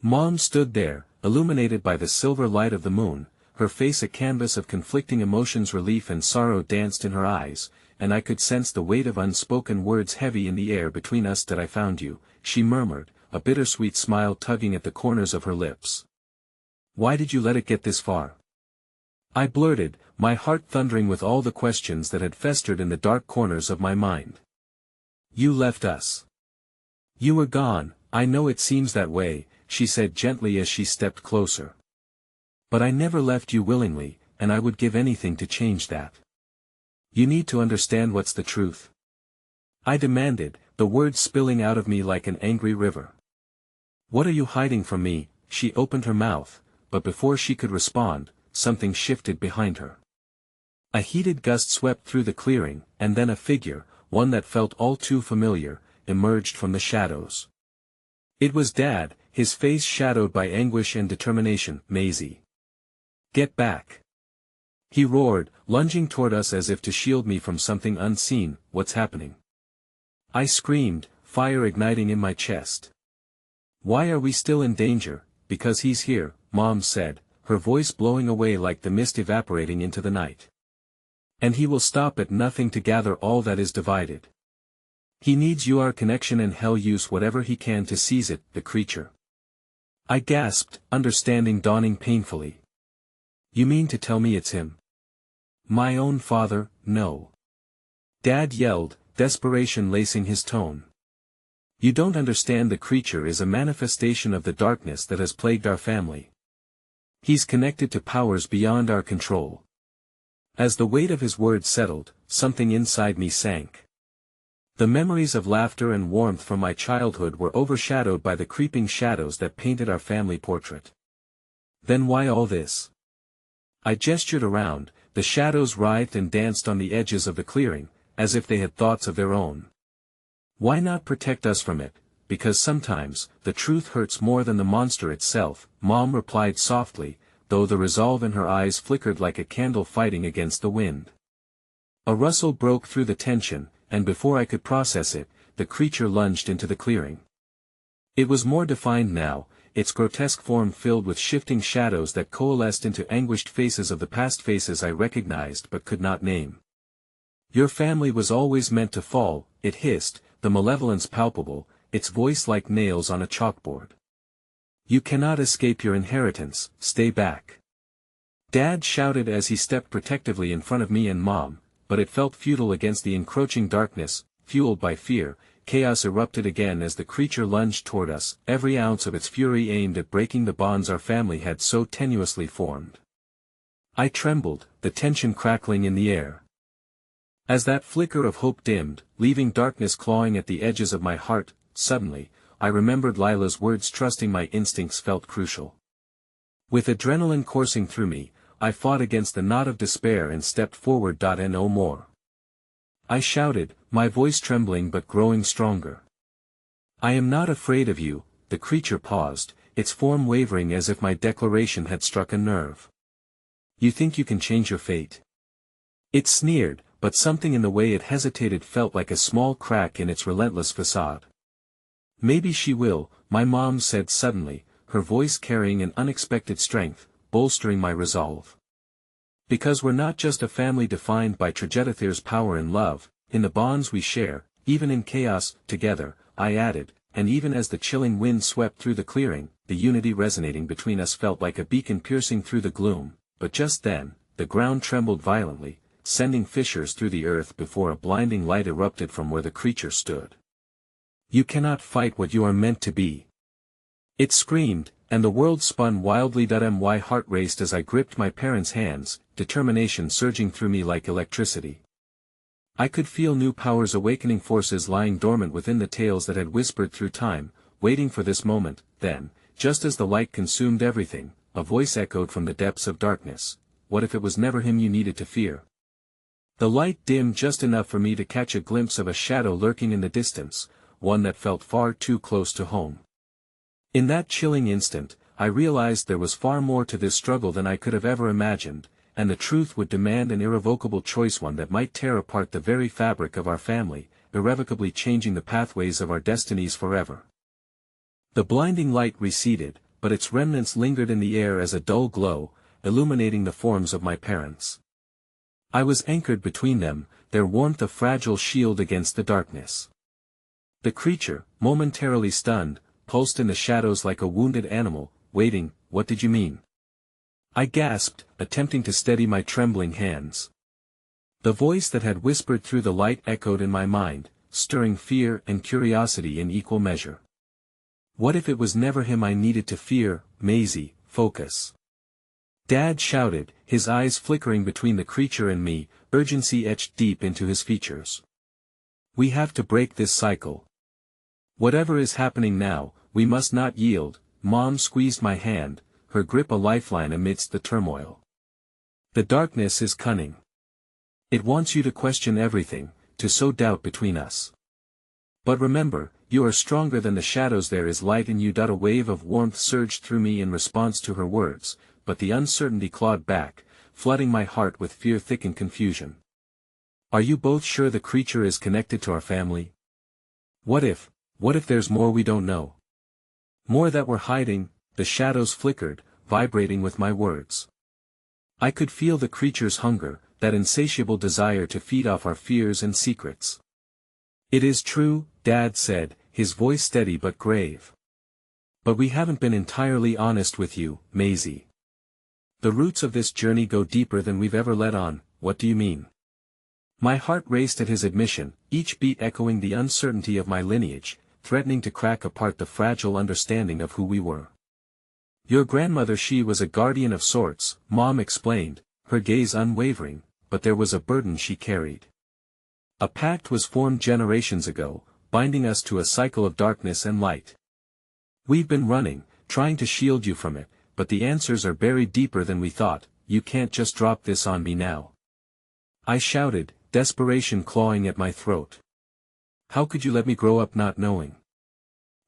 Mom stood there, illuminated by the silver light of the moon, her face a canvas of conflicting emotions. Relief and sorrow danced in her eyes, and I could sense the weight of unspoken words heavy in the air between us. "That I found you," she murmured, a bittersweet smile tugging at the corners of her lips. "Why did you let it get this far?" I blurted, my heart thundering with all the questions that had festered in the dark corners of my mind. "You left us. You were gone. I know it seems that way," she said gently as she stepped closer. "But I never left you willingly, and I would give anything to change that. You need to understand what's the truth," I demanded, the words spilling out of me like an angry river. "What are you hiding from me?" She opened her mouth, but before she could respond, something shifted behind her. A heated gust swept through the clearing, and then a figure, one that felt all too familiar, emerged from the shadows. It was Dad, his face shadowed by anguish and determination. "Maisie, get back!" he roared, lunging toward us as if to shield me from something unseen. "What's happening?" I screamed, fire igniting in my chest. "Why are we still in danger?" "Because he's here," Mom said, her voice blowing away like the mist evaporating into the night. "And he will stop at nothing to gather all that is divided. He needs your connection and hell use whatever he can to seize it." "The creature?" I gasped, understanding dawning painfully. "You mean to tell me it's him?" "My own father?" "No," Dad yelled, desperation lacing his tone. "You don't understand. The creature is a manifestation of the darkness that has plagued our family. He's connected to powers beyond our control." As the weight of his words settled, something inside me sank. The memories of laughter and warmth from my childhood were overshadowed by the creeping shadows that painted our family portrait. Then why all this? I gestured around. The shadows writhed and danced on the edges of the clearing, as if they had thoughts of their own. "Why not protect us from it? Because sometimes, the truth hurts more than the monster itself," Mom replied softly, though the resolve in her eyes flickered like a candle fighting against the wind. A rustle broke through the tension, and before I could process it, the creature lunged into the clearing. It was more defined now, its grotesque form filled with shifting shadows that coalesced into anguished faces of the past, faces I recognized but could not name. "Your family was always meant to fall," it hissed, the malevolence palpable, its voice like nails on a chalkboard. "You cannot escape your inheritance. Stay back." Dad shouted as he stepped protectively in front of me and Mom, but it felt futile against the encroaching darkness. Fueled by fear, chaos erupted again as the creature lunged toward us, every ounce of its fury aimed at breaking the bonds our family had so tenuously formed. I trembled, the tension crackling in the air. As that flicker of hope dimmed, leaving darkness clawing at the edges of my heart, suddenly, I remembered Lila's words. Trusting my instincts felt crucial. With adrenaline coursing through me, I fought against the knot of despair and stepped forward. "No more," I shouted, my voice trembling but growing stronger. "I am not afraid of you." The creature paused, its form wavering as if my declaration had struck a nerve. "You think you can change your fate?" It sneered, but something in the way it hesitated felt like a small crack in its relentless facade. "Maybe she will," my mom said suddenly, her voice carrying an unexpected strength, bolstering my resolve. "Because we're not just a family defined by Trajedithir's power and love, in the bonds we share, even in chaos, together," I added, and even as the chilling wind swept through the clearing, the unity resonating between us felt like a beacon piercing through the gloom. But just then, the ground trembled violently, sending fissures through the earth before a blinding light erupted from where the creature stood. "You cannot fight what you are meant to be," it screamed, and the world spun wildly. My heart raced as I gripped my parents' hands, determination surging through me like electricity. I could feel new powers awakening, forces lying dormant within the tales that had whispered through time, waiting for this moment. Then, just as the light consumed everything, a voice echoed from the depths of darkness. "What if it was never him you needed to fear?" The light dimmed just enough for me to catch a glimpse of a shadow lurking in the distance, one that felt far too close to home. In that chilling instant, I realized there was far more to this struggle than I could have ever imagined, and the truth would demand an irrevocable choice, one that might tear apart the very fabric of our family, irrevocably changing the pathways of our destinies forever. The blinding light receded, but its remnants lingered in the air as a dull glow, illuminating the forms of my parents. I was anchored between them, their warmth a fragile shield against the darkness. The creature, momentarily stunned, pulsed in the shadows like a wounded animal, waiting. What did you mean? I gasped, attempting to steady my trembling hands. The voice that had whispered through the light echoed in my mind, stirring fear and curiosity in equal measure. What if it was never him I needed to fear? Maisie, focus. Dad shouted, his eyes flickering between the creature and me, urgency etched deep into his features. We have to break this cycle. Whatever is happening now, we must not yield. Mom squeezed my hand, her grip a lifeline amidst the turmoil. The darkness is cunning. It wants you to question everything, to sow doubt between us. But remember, you are stronger than the shadows. There is light in you. A wave of warmth surged through me in response to her words, but the uncertainty clawed back, flooding my heart with fear-thickened confusion. Are you both sure the creature is connected to our family? What if there's more we don't know? More that we're hiding? The shadows flickered, vibrating with my words. I could feel the creature's hunger, that insatiable desire to feed off our fears and secrets. It is true, Dad said, his voice steady but grave. But we haven't been entirely honest with you, Maisie. The roots of this journey go deeper than we've ever let on. What do you mean? My heart raced at his admission, each beat echoing the uncertainty of my lineage, threatening to crack apart the fragile understanding of who we were. Your grandmother, she was a guardian of sorts, Mom explained, her gaze unwavering, but there was a burden she carried. A pact was formed generations ago, binding us to a cycle of darkness and light. We've been running, trying to shield you from it, but the answers are buried deeper than we thought. You can't just drop this on me now. I shouted, desperation clawing at my throat. How could you let me grow up not knowing?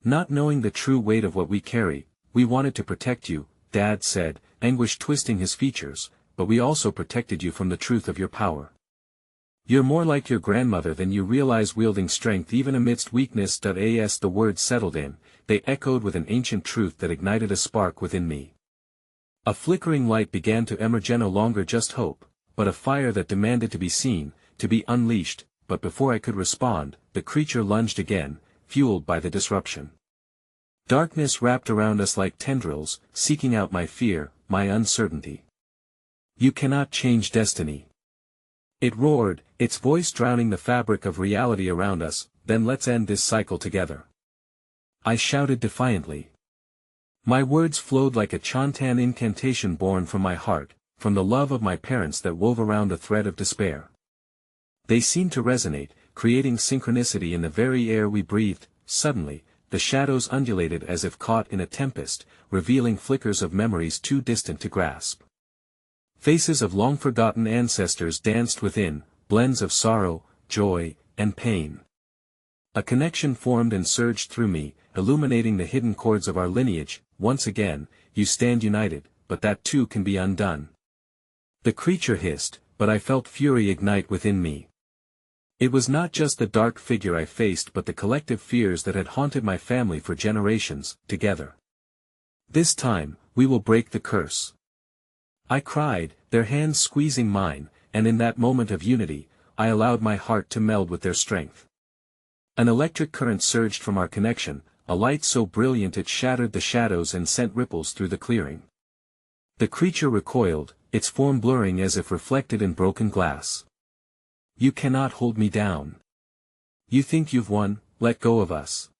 Not knowing the true weight of what we carry. We wanted to protect you, Dad said, anguish twisting his features, but we also protected you from the truth of your power. You're more like your grandmother than you realize, wielding strength even amidst weakness. As the words settled in, they echoed with an ancient truth that ignited a spark within me. A flickering light began to emerge, no longer just hope, but a fire that demanded to be seen, to be unleashed. But before I could respond, the creature lunged again, fueled by the disruption. Darkness wrapped around us like tendrils, seeking out my fear, my uncertainty. You cannot change destiny. It roared, its voice drowning the fabric of reality around us. Then let's end this cycle together. I shouted defiantly. My words flowed like a chantan incantation born from my heart, from the love of my parents that wove around a thread of despair. They seemed to resonate, creating synchronicity in the very air we breathed. Suddenly, the shadows undulated as if caught in a tempest, revealing flickers of memories too distant to grasp. Faces of long-forgotten ancestors danced within, blends of sorrow, joy, and pain. A connection formed and surged through me, illuminating the hidden chords of our lineage. Once again, you stand united, but that too can be undone. The creature hissed, but I felt fury ignite within me. It was not just the dark figure I faced, but the collective fears that had haunted my family for generations. Together. This time, we will break the curse. I cried, their hands squeezing mine, and in that moment of unity, I allowed my heart to meld with their strength. An electric current surged from our connection, a light so brilliant it shattered the shadows and sent ripples through the clearing. The creature recoiled, its form blurring as if reflected in broken glass. You cannot hold me down. You think you've won? Let go of us.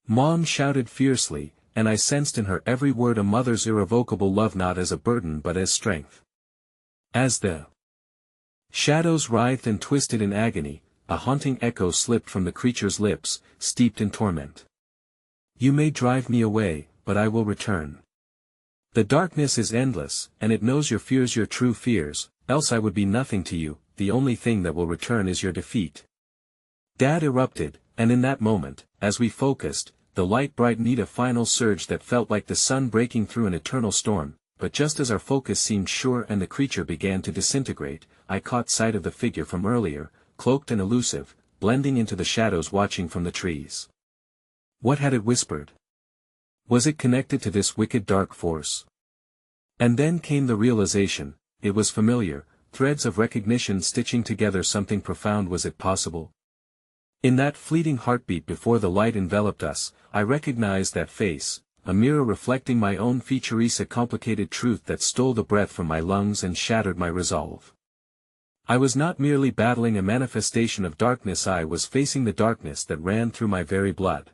Mom shouted fiercely, and I sensed in her every word a mother's irrevocable love, not as a burden but as strength. As the shadows writhed and twisted in agony, a haunting echo slipped from the creature's lips, steeped in torment. You may drive me away, but I will return. The darkness is endless, and it knows your fears, your true fears, else I would be nothing to you. The only thing that will return is your defeat. Dad erupted, and in that moment, as we focused, the light brightened, a final surge that felt like the sun breaking through an eternal storm. But just as our focus seemed sure and the creature began to disintegrate, I caught sight of the figure from earlier, cloaked and elusive, blending into the shadows, watching from the trees. What had it whispered? Was it connected to this wicked dark force? And then came the realization, it was familiar. Threads of recognition stitching together something profound. Was it possible? In that fleeting heartbeat before the light enveloped us, I recognized that face, a mirror reflecting my own features, a complicated truth that stole the breath from my lungs and shattered my resolve. I was not merely battling a manifestation of darkness, I was facing the darkness that ran through my very blood.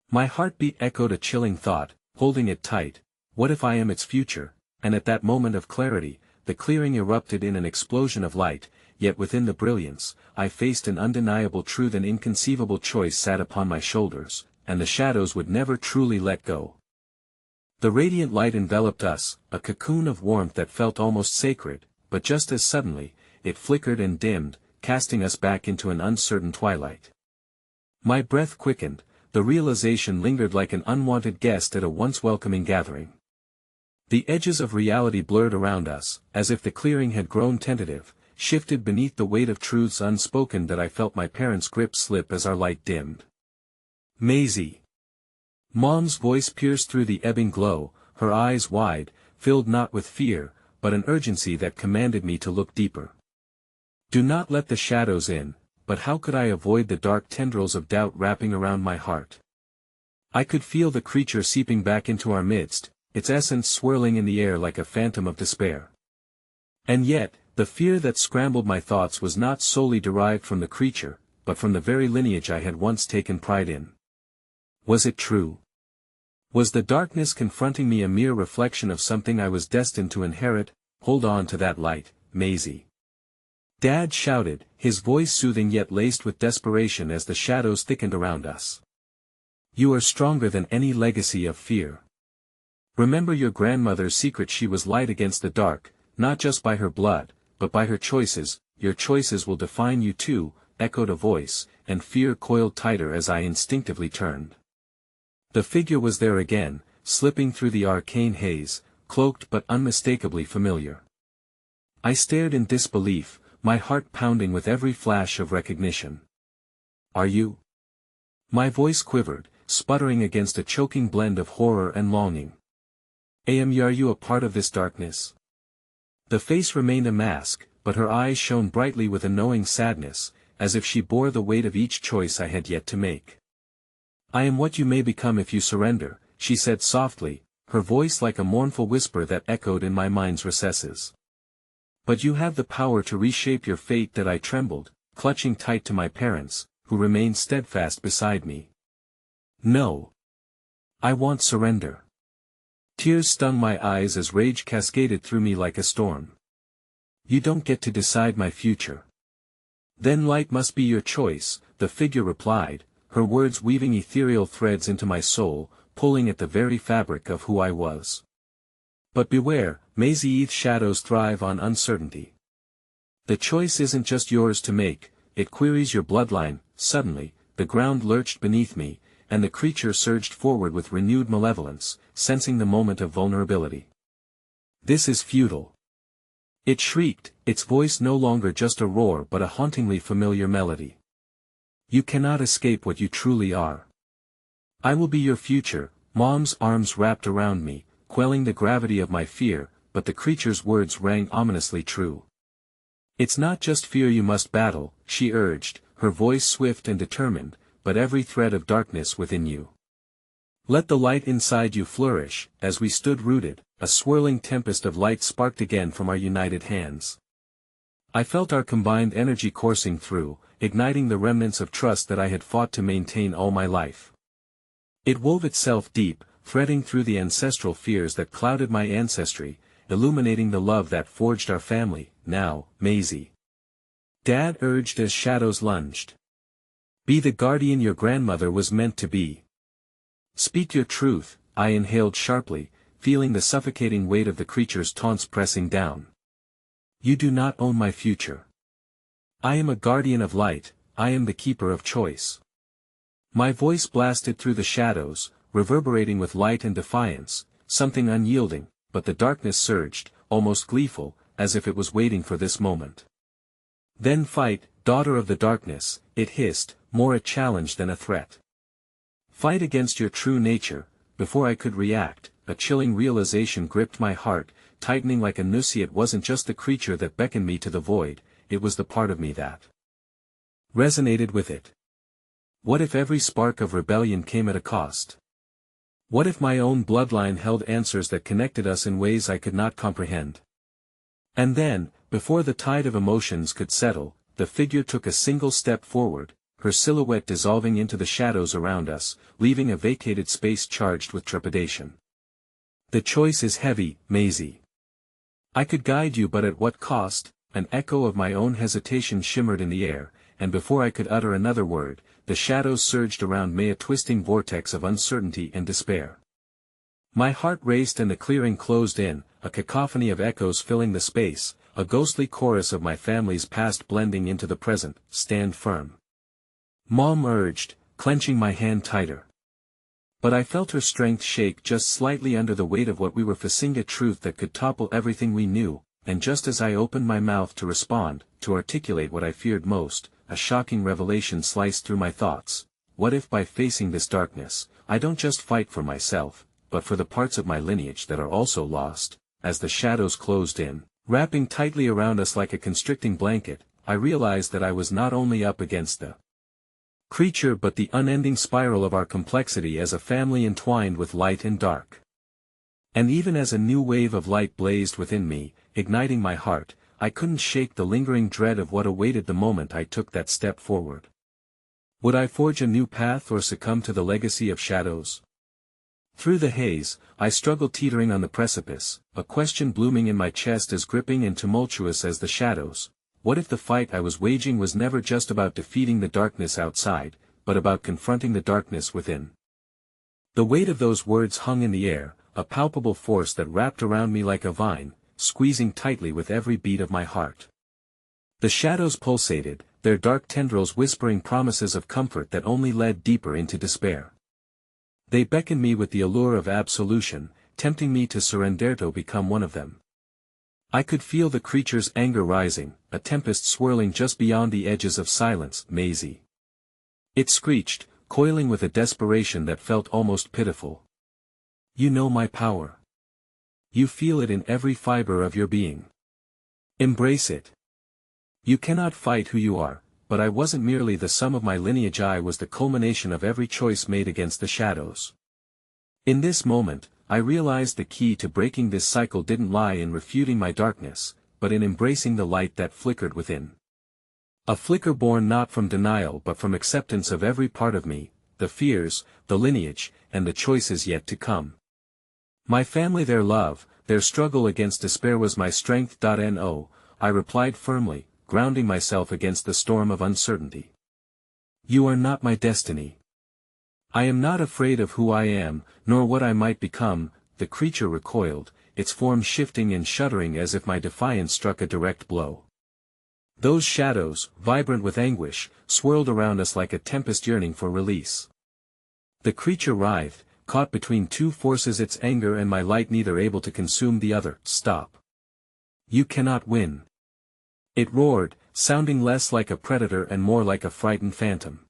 My heartbeat echoed a chilling thought, holding it tight: what if I am its future? And at that moment of clarity, the clearing erupted in an explosion of light, yet within the brilliance, I faced an undeniable truth. An inconceivable choice sat upon my shoulders, and the shadows would never truly let go. The radiant light enveloped us, a cocoon of warmth that felt almost sacred, but just as suddenly, it flickered and dimmed, casting us back into an uncertain twilight. My breath quickened, the realization lingered like an unwanted guest at a once welcoming gathering. The edges of reality blurred around us, as if the clearing had grown tentative, shifted beneath the weight of truths unspoken. That I felt my parents' grip slip as our light dimmed. "Maisie." Mom's voice pierced through the ebbing glow, her eyes wide, filled not with fear, but an urgency that commanded me to look deeper. "Do not let the shadows in." But how could I avoid the dark tendrils of doubt wrapping around my heart? I could feel the creature seeping back into our midst, its essence swirling in the air like a phantom of despair. And yet, the fear that scrambled my thoughts was not solely derived from the creature, but from the very lineage I had once taken pride in. Was it true? Was the darkness confronting me a mere reflection of something I was destined to inherit? "Hold on to that light, Maisie," Dad shouted, his voice soothing yet laced with desperation as the shadows thickened around us. "You are stronger than any legacy of fear. Remember your grandmother's secret: she was light against the dark, not just by her blood, but by her choices. Your choices will define you too," echoed a voice, and fear coiled tighter as I instinctively turned. The figure was there again, slipping through the arcane haze, cloaked but unmistakably familiar. I stared in disbelief, my heart pounding with every flash of recognition. "Are you?" My voice quivered, sputtering against a choking blend of horror and longing. Are you a part of this darkness?" The face remained a mask, but her eyes shone brightly with a knowing sadness, as if she bore the weight of each choice I had yet to make. "I am what you may become if you surrender," she said softly, her voice like a mournful whisper that echoed in my mind's recesses. "But you have the power to reshape your fate." That I trembled, clutching tight to my parents, who remained steadfast beside me. "No. I won't surrender." Tears stung my eyes as rage cascaded through me like a storm. "You don't get to decide my future." "Then light must be your choice," the figure replied, her words weaving ethereal threads into my soul, pulling at the very fabric of who I was. "But beware, Maisie, shadows thrive on uncertainty. The choice isn't just yours to make, it queries your bloodline." Suddenly, the ground lurched beneath me, and the creature surged forward with renewed malevolence, sensing the moment of vulnerability. "This is futile," it shrieked, its voice no longer just a roar but a hauntingly familiar melody. "You cannot escape what you truly are. I will be your future." Mom's arms wrapped around me, quelling the gravity of my fear, but the creature's words rang ominously true. "It's not just fear you must battle," she urged, her voice swift and determined, "but every thread of darkness within you. Let the light inside you flourish." As we stood rooted, a swirling tempest of light sparked again from our united hands. I felt our combined energy coursing through, igniting the remnants of trust that I had fought to maintain all my life. It wove itself deep, threading through the ancestral fears that clouded my ancestry, illuminating the love that forged our family. "Now, Maisie," Dad urged as shadows lunged. "Be the guardian your grandmother was meant to be. Speak your truth." I inhaled sharply, feeling the suffocating weight of the creature's taunts pressing down. "You do not own my future. I am a guardian of light, I am the keeper of choice." My voice blasted through the shadows, reverberating with light and defiance, something unyielding, but the darkness surged, almost gleeful, as if it was waiting for this moment. "Then fight, daughter of the darkness," it hissed, more a challenge than a threat. "Fight against your true nature." Before I could react, a chilling realization gripped my heart, tightening like a noose. It wasn't just the creature that beckoned me to the void, it was the part of me that resonated with it. What if every spark of rebellion came at a cost? What if my own bloodline held answers that connected us in ways I could not comprehend? And then, before the tide of emotions could settle, the figure took a single step forward, her silhouette dissolving into the shadows around us, leaving a vacated space charged with trepidation. The choice is heavy, Maisie. I could guide you, but at what cost? An echo of my own hesitation shimmered in the air, and before I could utter another word, the shadows surged around me, a twisting vortex of uncertainty and despair. My heart raced and the clearing closed in, a cacophony of echoes filling the space, a ghostly chorus of my family's past blending into the present. Stand firm, Mom urged, clenching my hand tighter. But I felt her strength shake just slightly under the weight of what we were facing, a truth that could topple everything we knew, and just as I opened my mouth to respond, to articulate what I feared most, a shocking revelation sliced through my thoughts. What if by facing this darkness, I don't just fight for myself, but for the parts of my lineage that are also lost? As the shadows closed in, wrapping tightly around us like a constricting blanket, I realized that I was not only up against the creature but the unending spiral of our complexity as a family entwined with light and dark. And even as a new wave of light blazed within me, igniting my heart, I couldn't shake the lingering dread of what awaited the moment I took that step forward. Would I forge a new path or succumb to the legacy of shadows? Through the haze, I struggled, teetering on the precipice, a question blooming in my chest as gripping and tumultuous as the shadows. What if the fight I was waging was never just about defeating the darkness outside, but about confronting the darkness within? The weight of those words hung in the air, a palpable force that wrapped around me like a vine, squeezing tightly with every beat of my heart. The shadows pulsated, their dark tendrils whispering promises of comfort that only led deeper into despair. They beckoned me with the allure of absolution, tempting me to surrender, to become one of them. I could feel the creature's anger rising, a tempest swirling just beyond the edges of silence. Maisie, it screeched, coiling with a desperation that felt almost pitiful. You know my power. You feel it in every fiber of your being. Embrace it. You cannot fight who you are, but I wasn't merely the sum of my lineage, I was the culmination of every choice made against the shadows. In this moment, I realized the key to breaking this cycle didn't lie in refuting my darkness, but in embracing the light that flickered within. A flicker born not from denial but from acceptance of every part of me, the fears, the lineage, and the choices yet to come. My family, their love, their struggle against despair was my strength. No, I replied firmly, grounding myself against the storm of uncertainty. You are not my destiny. I am not afraid of who I am, nor what I might become. The creature recoiled, its form shifting and shuddering as if my defiance struck a direct blow. Those shadows, vibrant with anguish, swirled around us like a tempest yearning for release. The creature writhed, caught between two forces, its anger and my light neither able to consume the other. Stop. You cannot win. It roared, sounding less like a predator and more like a frightened phantom.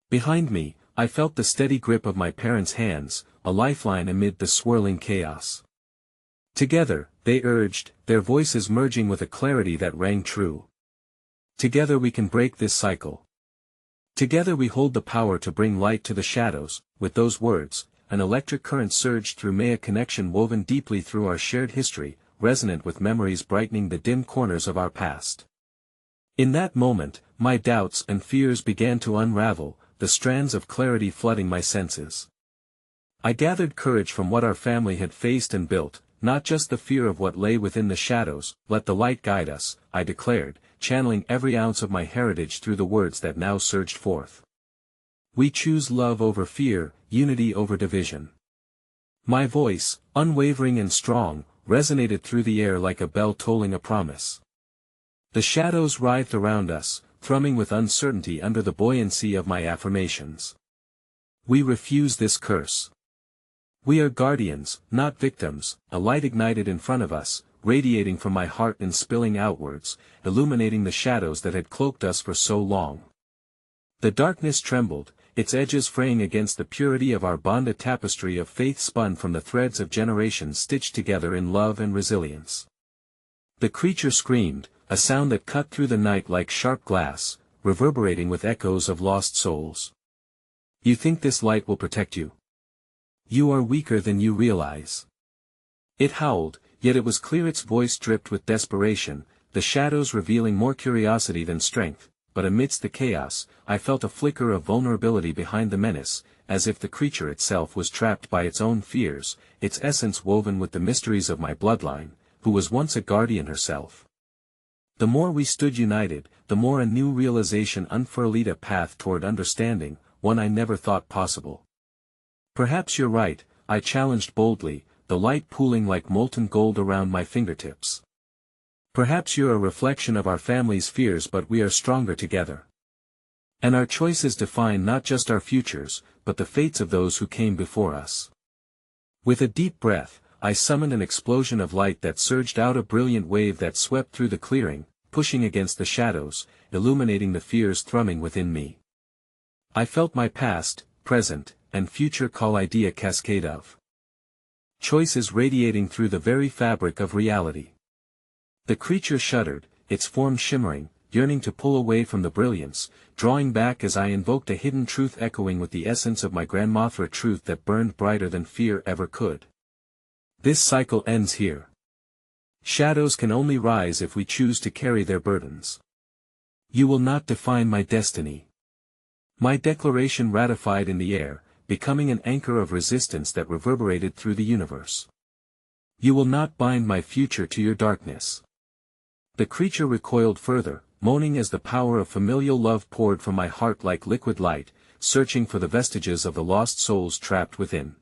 Behind me, I felt the steady grip of my parents' hands, a lifeline amid the swirling chaos. Together, they urged, their voices merging with a clarity that rang true. Together we can break this cycle. Together we hold the power to bring light to the shadows. With those words, an electric current surged through me, a connection woven deeply through our shared history, resonant with memories brightening the dim corners of our past. In that moment, my doubts and fears began to unravel, the strands of clarity flooding my senses. I gathered courage from what our family had faced and built, not just the fear of what lay within the shadows. Let the light guide us, I declared, channeling every ounce of my heritage through the words that now surged forth. We choose love over fear, unity over division. My voice, unwavering and strong, resonated through the air like a bell tolling a promise. The shadows writhed around us, thrumming with uncertainty under the buoyancy of my affirmations. We refuse this curse. We are guardians, not victims. A light ignited in front of us, radiating from my heart and spilling outwards, illuminating the shadows that had cloaked us for so long. The darkness trembled, its edges fraying against the purity of our bond, a tapestry of faith spun from the threads of generations stitched together in love and resilience. The creature screamed, a sound that cut through the night like sharp glass, reverberating with echoes of lost souls. You think this light will protect you? You are weaker than you realize. It howled, yet it was clear its voice dripped with desperation, the shadows revealing more curiosity than strength, but amidst the chaos, I felt a flicker of vulnerability behind the menace, as if the creature itself was trapped by its own fears, its essence woven with the mysteries of my bloodline, who was once a guardian herself. The more we stood united, the more a new realization unfurled a path toward understanding, one I never thought possible. Perhaps you're right, I challenged boldly, the light pooling like molten gold around my fingertips. Perhaps you're a reflection of our family's fears, but we are stronger together. And our choices define not just our futures, but the fates of those who came before us. With a deep breath, I summoned an explosion of light that surged out, a brilliant wave that swept through the clearing, pushing against the shadows, illuminating the fears thrumming within me. I felt my past, present, and future idea cascade of choices radiating through the very fabric of reality. The creature shuddered, its form shimmering, yearning to pull away from the brilliance, drawing back as I invoked a hidden truth echoing with the essence of my grandmother, a truth that burned brighter than fear ever could. This cycle ends here. Shadows can only rise if we choose to carry their burdens. You will not define my destiny. My declaration ratified in the air, becoming an anchor of resistance that reverberated through the universe. You will not bind my future to your darkness. The creature recoiled further, moaning as the power of familial love poured from my heart like liquid light, searching for the vestiges of the lost souls trapped within.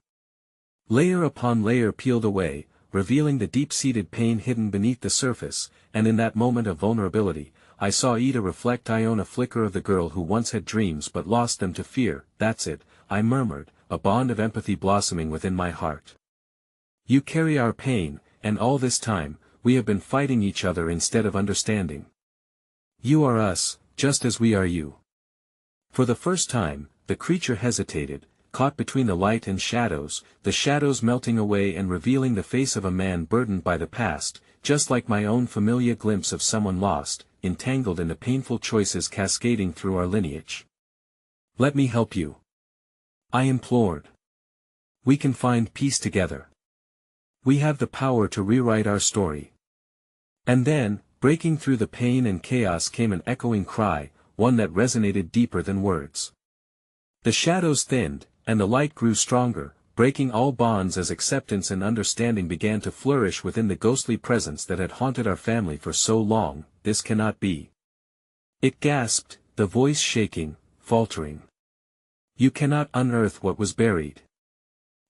Layer upon layer peeled away, revealing the deep-seated pain hidden beneath the surface, and in that moment of vulnerability, I saw Ida reflect Ione, a flicker of the girl who once had dreams but lost them to fear. That's it, I murmured, a bond of empathy blossoming within my heart. You carry our pain, and all this time, we have been fighting each other instead of understanding. You are us, just as we are you. For the first time, the creature hesitated, caught between the light and shadows, the shadows melting away and revealing the face of a man burdened by the past, just like my own familiar glimpse of someone lost, entangled in the painful choices cascading through our lineage. Let me help you, I implored. We can find peace together. We have the power to rewrite our story. And then, breaking through the pain and chaos came an echoing cry, one that resonated deeper than words. The shadows thinned, and the light grew stronger, breaking all bonds as acceptance and understanding began to flourish within the ghostly presence that had haunted our family for so long. This cannot be. It gasped, the voice shaking, faltering. You cannot unearth what was buried.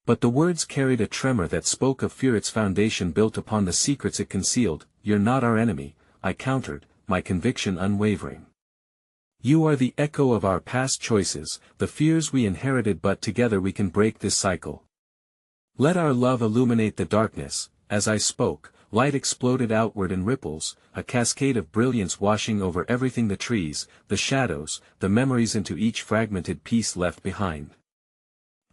But the words carried a tremor that spoke of fear, its foundation built upon the secrets it concealed. You're not our enemy, I countered, my conviction unwavering. You are the echo of our past choices, the fears we inherited, but together we can break this cycle. Let our love illuminate the darkness. As I spoke, light exploded outward in ripples, a cascade of brilliance washing over everything, the trees, the shadows, the memories, into each fragmented piece left behind.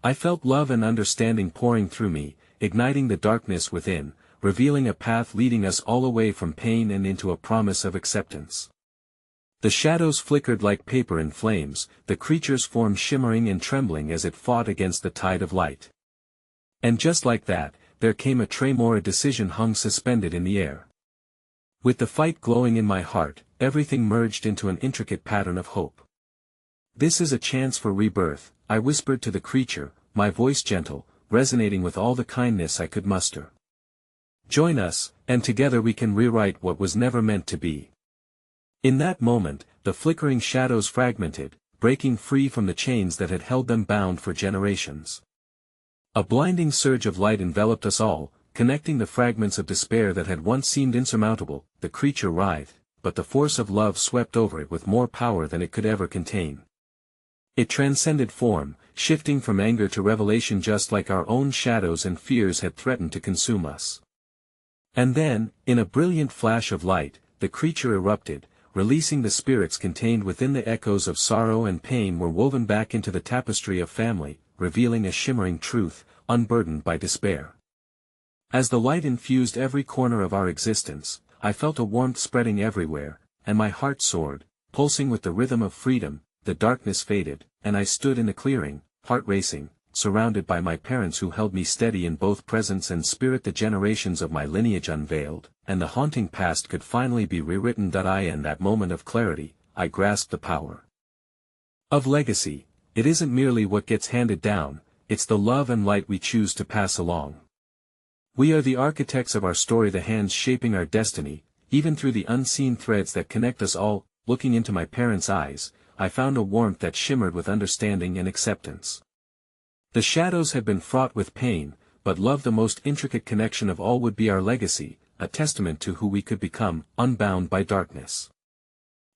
I felt love and understanding pouring through me, igniting the darkness within, revealing a path leading us all away from pain and into a promise of acceptance. The shadows flickered like paper in flames, the creature's form shimmering and trembling as it fought against the tide of light. And just like that, there came a tremor, a decision hung suspended in the air. With the fight glowing in my heart, everything merged into an intricate pattern of hope. This is a chance for rebirth, I whispered to the creature, my voice gentle, resonating with all the kindness I could muster. Join us, and together we can rewrite what was never meant to be. In that moment, the flickering shadows fragmented, breaking free from the chains that had held them bound for generations. A blinding surge of light enveloped us all, connecting the fragments of despair that had once seemed insurmountable. The creature writhed, but the force of love swept over it with more power than it could ever contain. It transcended form, shifting from anger to revelation, just like our own shadows and fears had threatened to consume us. And then, in a brilliant flash of light, the creature erupted, releasing the spirits contained within. The echoes of sorrow and pain were woven back into the tapestry of family, revealing a shimmering truth, unburdened by despair. As the light infused every corner of our existence, I felt a warmth spreading everywhere, and my heart soared, pulsing with the rhythm of freedom. The darkness faded, and I stood in the clearing, heart racing, surrounded by my parents who held me steady in both presence and spirit. The generations of my lineage unveiled, and the haunting past could finally be rewritten. In that moment of clarity, I grasped the power of legacy. It isn't merely what gets handed down, it's the love and light we choose to pass along. We are the architects of our story, the hands shaping our destiny, even through the unseen threads that connect us all. Looking into my parents' eyes, I found a warmth that shimmered with understanding and acceptance. The shadows had been fraught with pain, but love, the most intricate connection of all, would be our legacy, a testament to who we could become, unbound by darkness.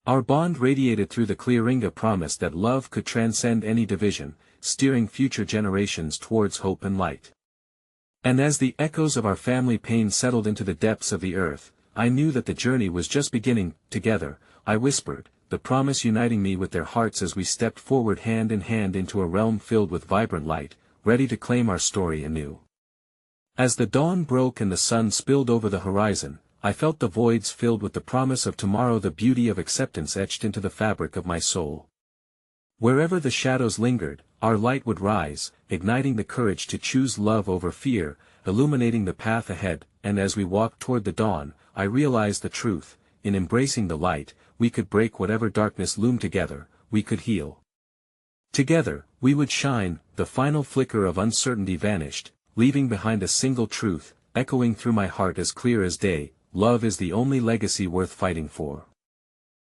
Our bond radiated through the clearing, a promise that love could transcend any division, steering future generations towards hope and light. And as the echoes of our family pain settled into the depths of the earth, I knew that the journey was just beginning. Together, I whispered, the promise uniting me with their hearts as we stepped forward hand in hand into a realm filled with vibrant light, ready to claim our story anew. As the dawn broke and the sun spilled over the horizon, I felt the voids filled with the promise of tomorrow, the beauty of acceptance etched into the fabric of my soul. Wherever the shadows lingered, our light would rise, igniting the courage to choose love over fear, illuminating the path ahead. And as we walked toward the dawn, I realized the truth: in embracing the light, we could break whatever darkness loomed. Together, we could heal. Together, we would shine. The final flicker of uncertainty vanished, leaving behind a single truth, echoing through my heart as clear as day: love is the only legacy worth fighting for.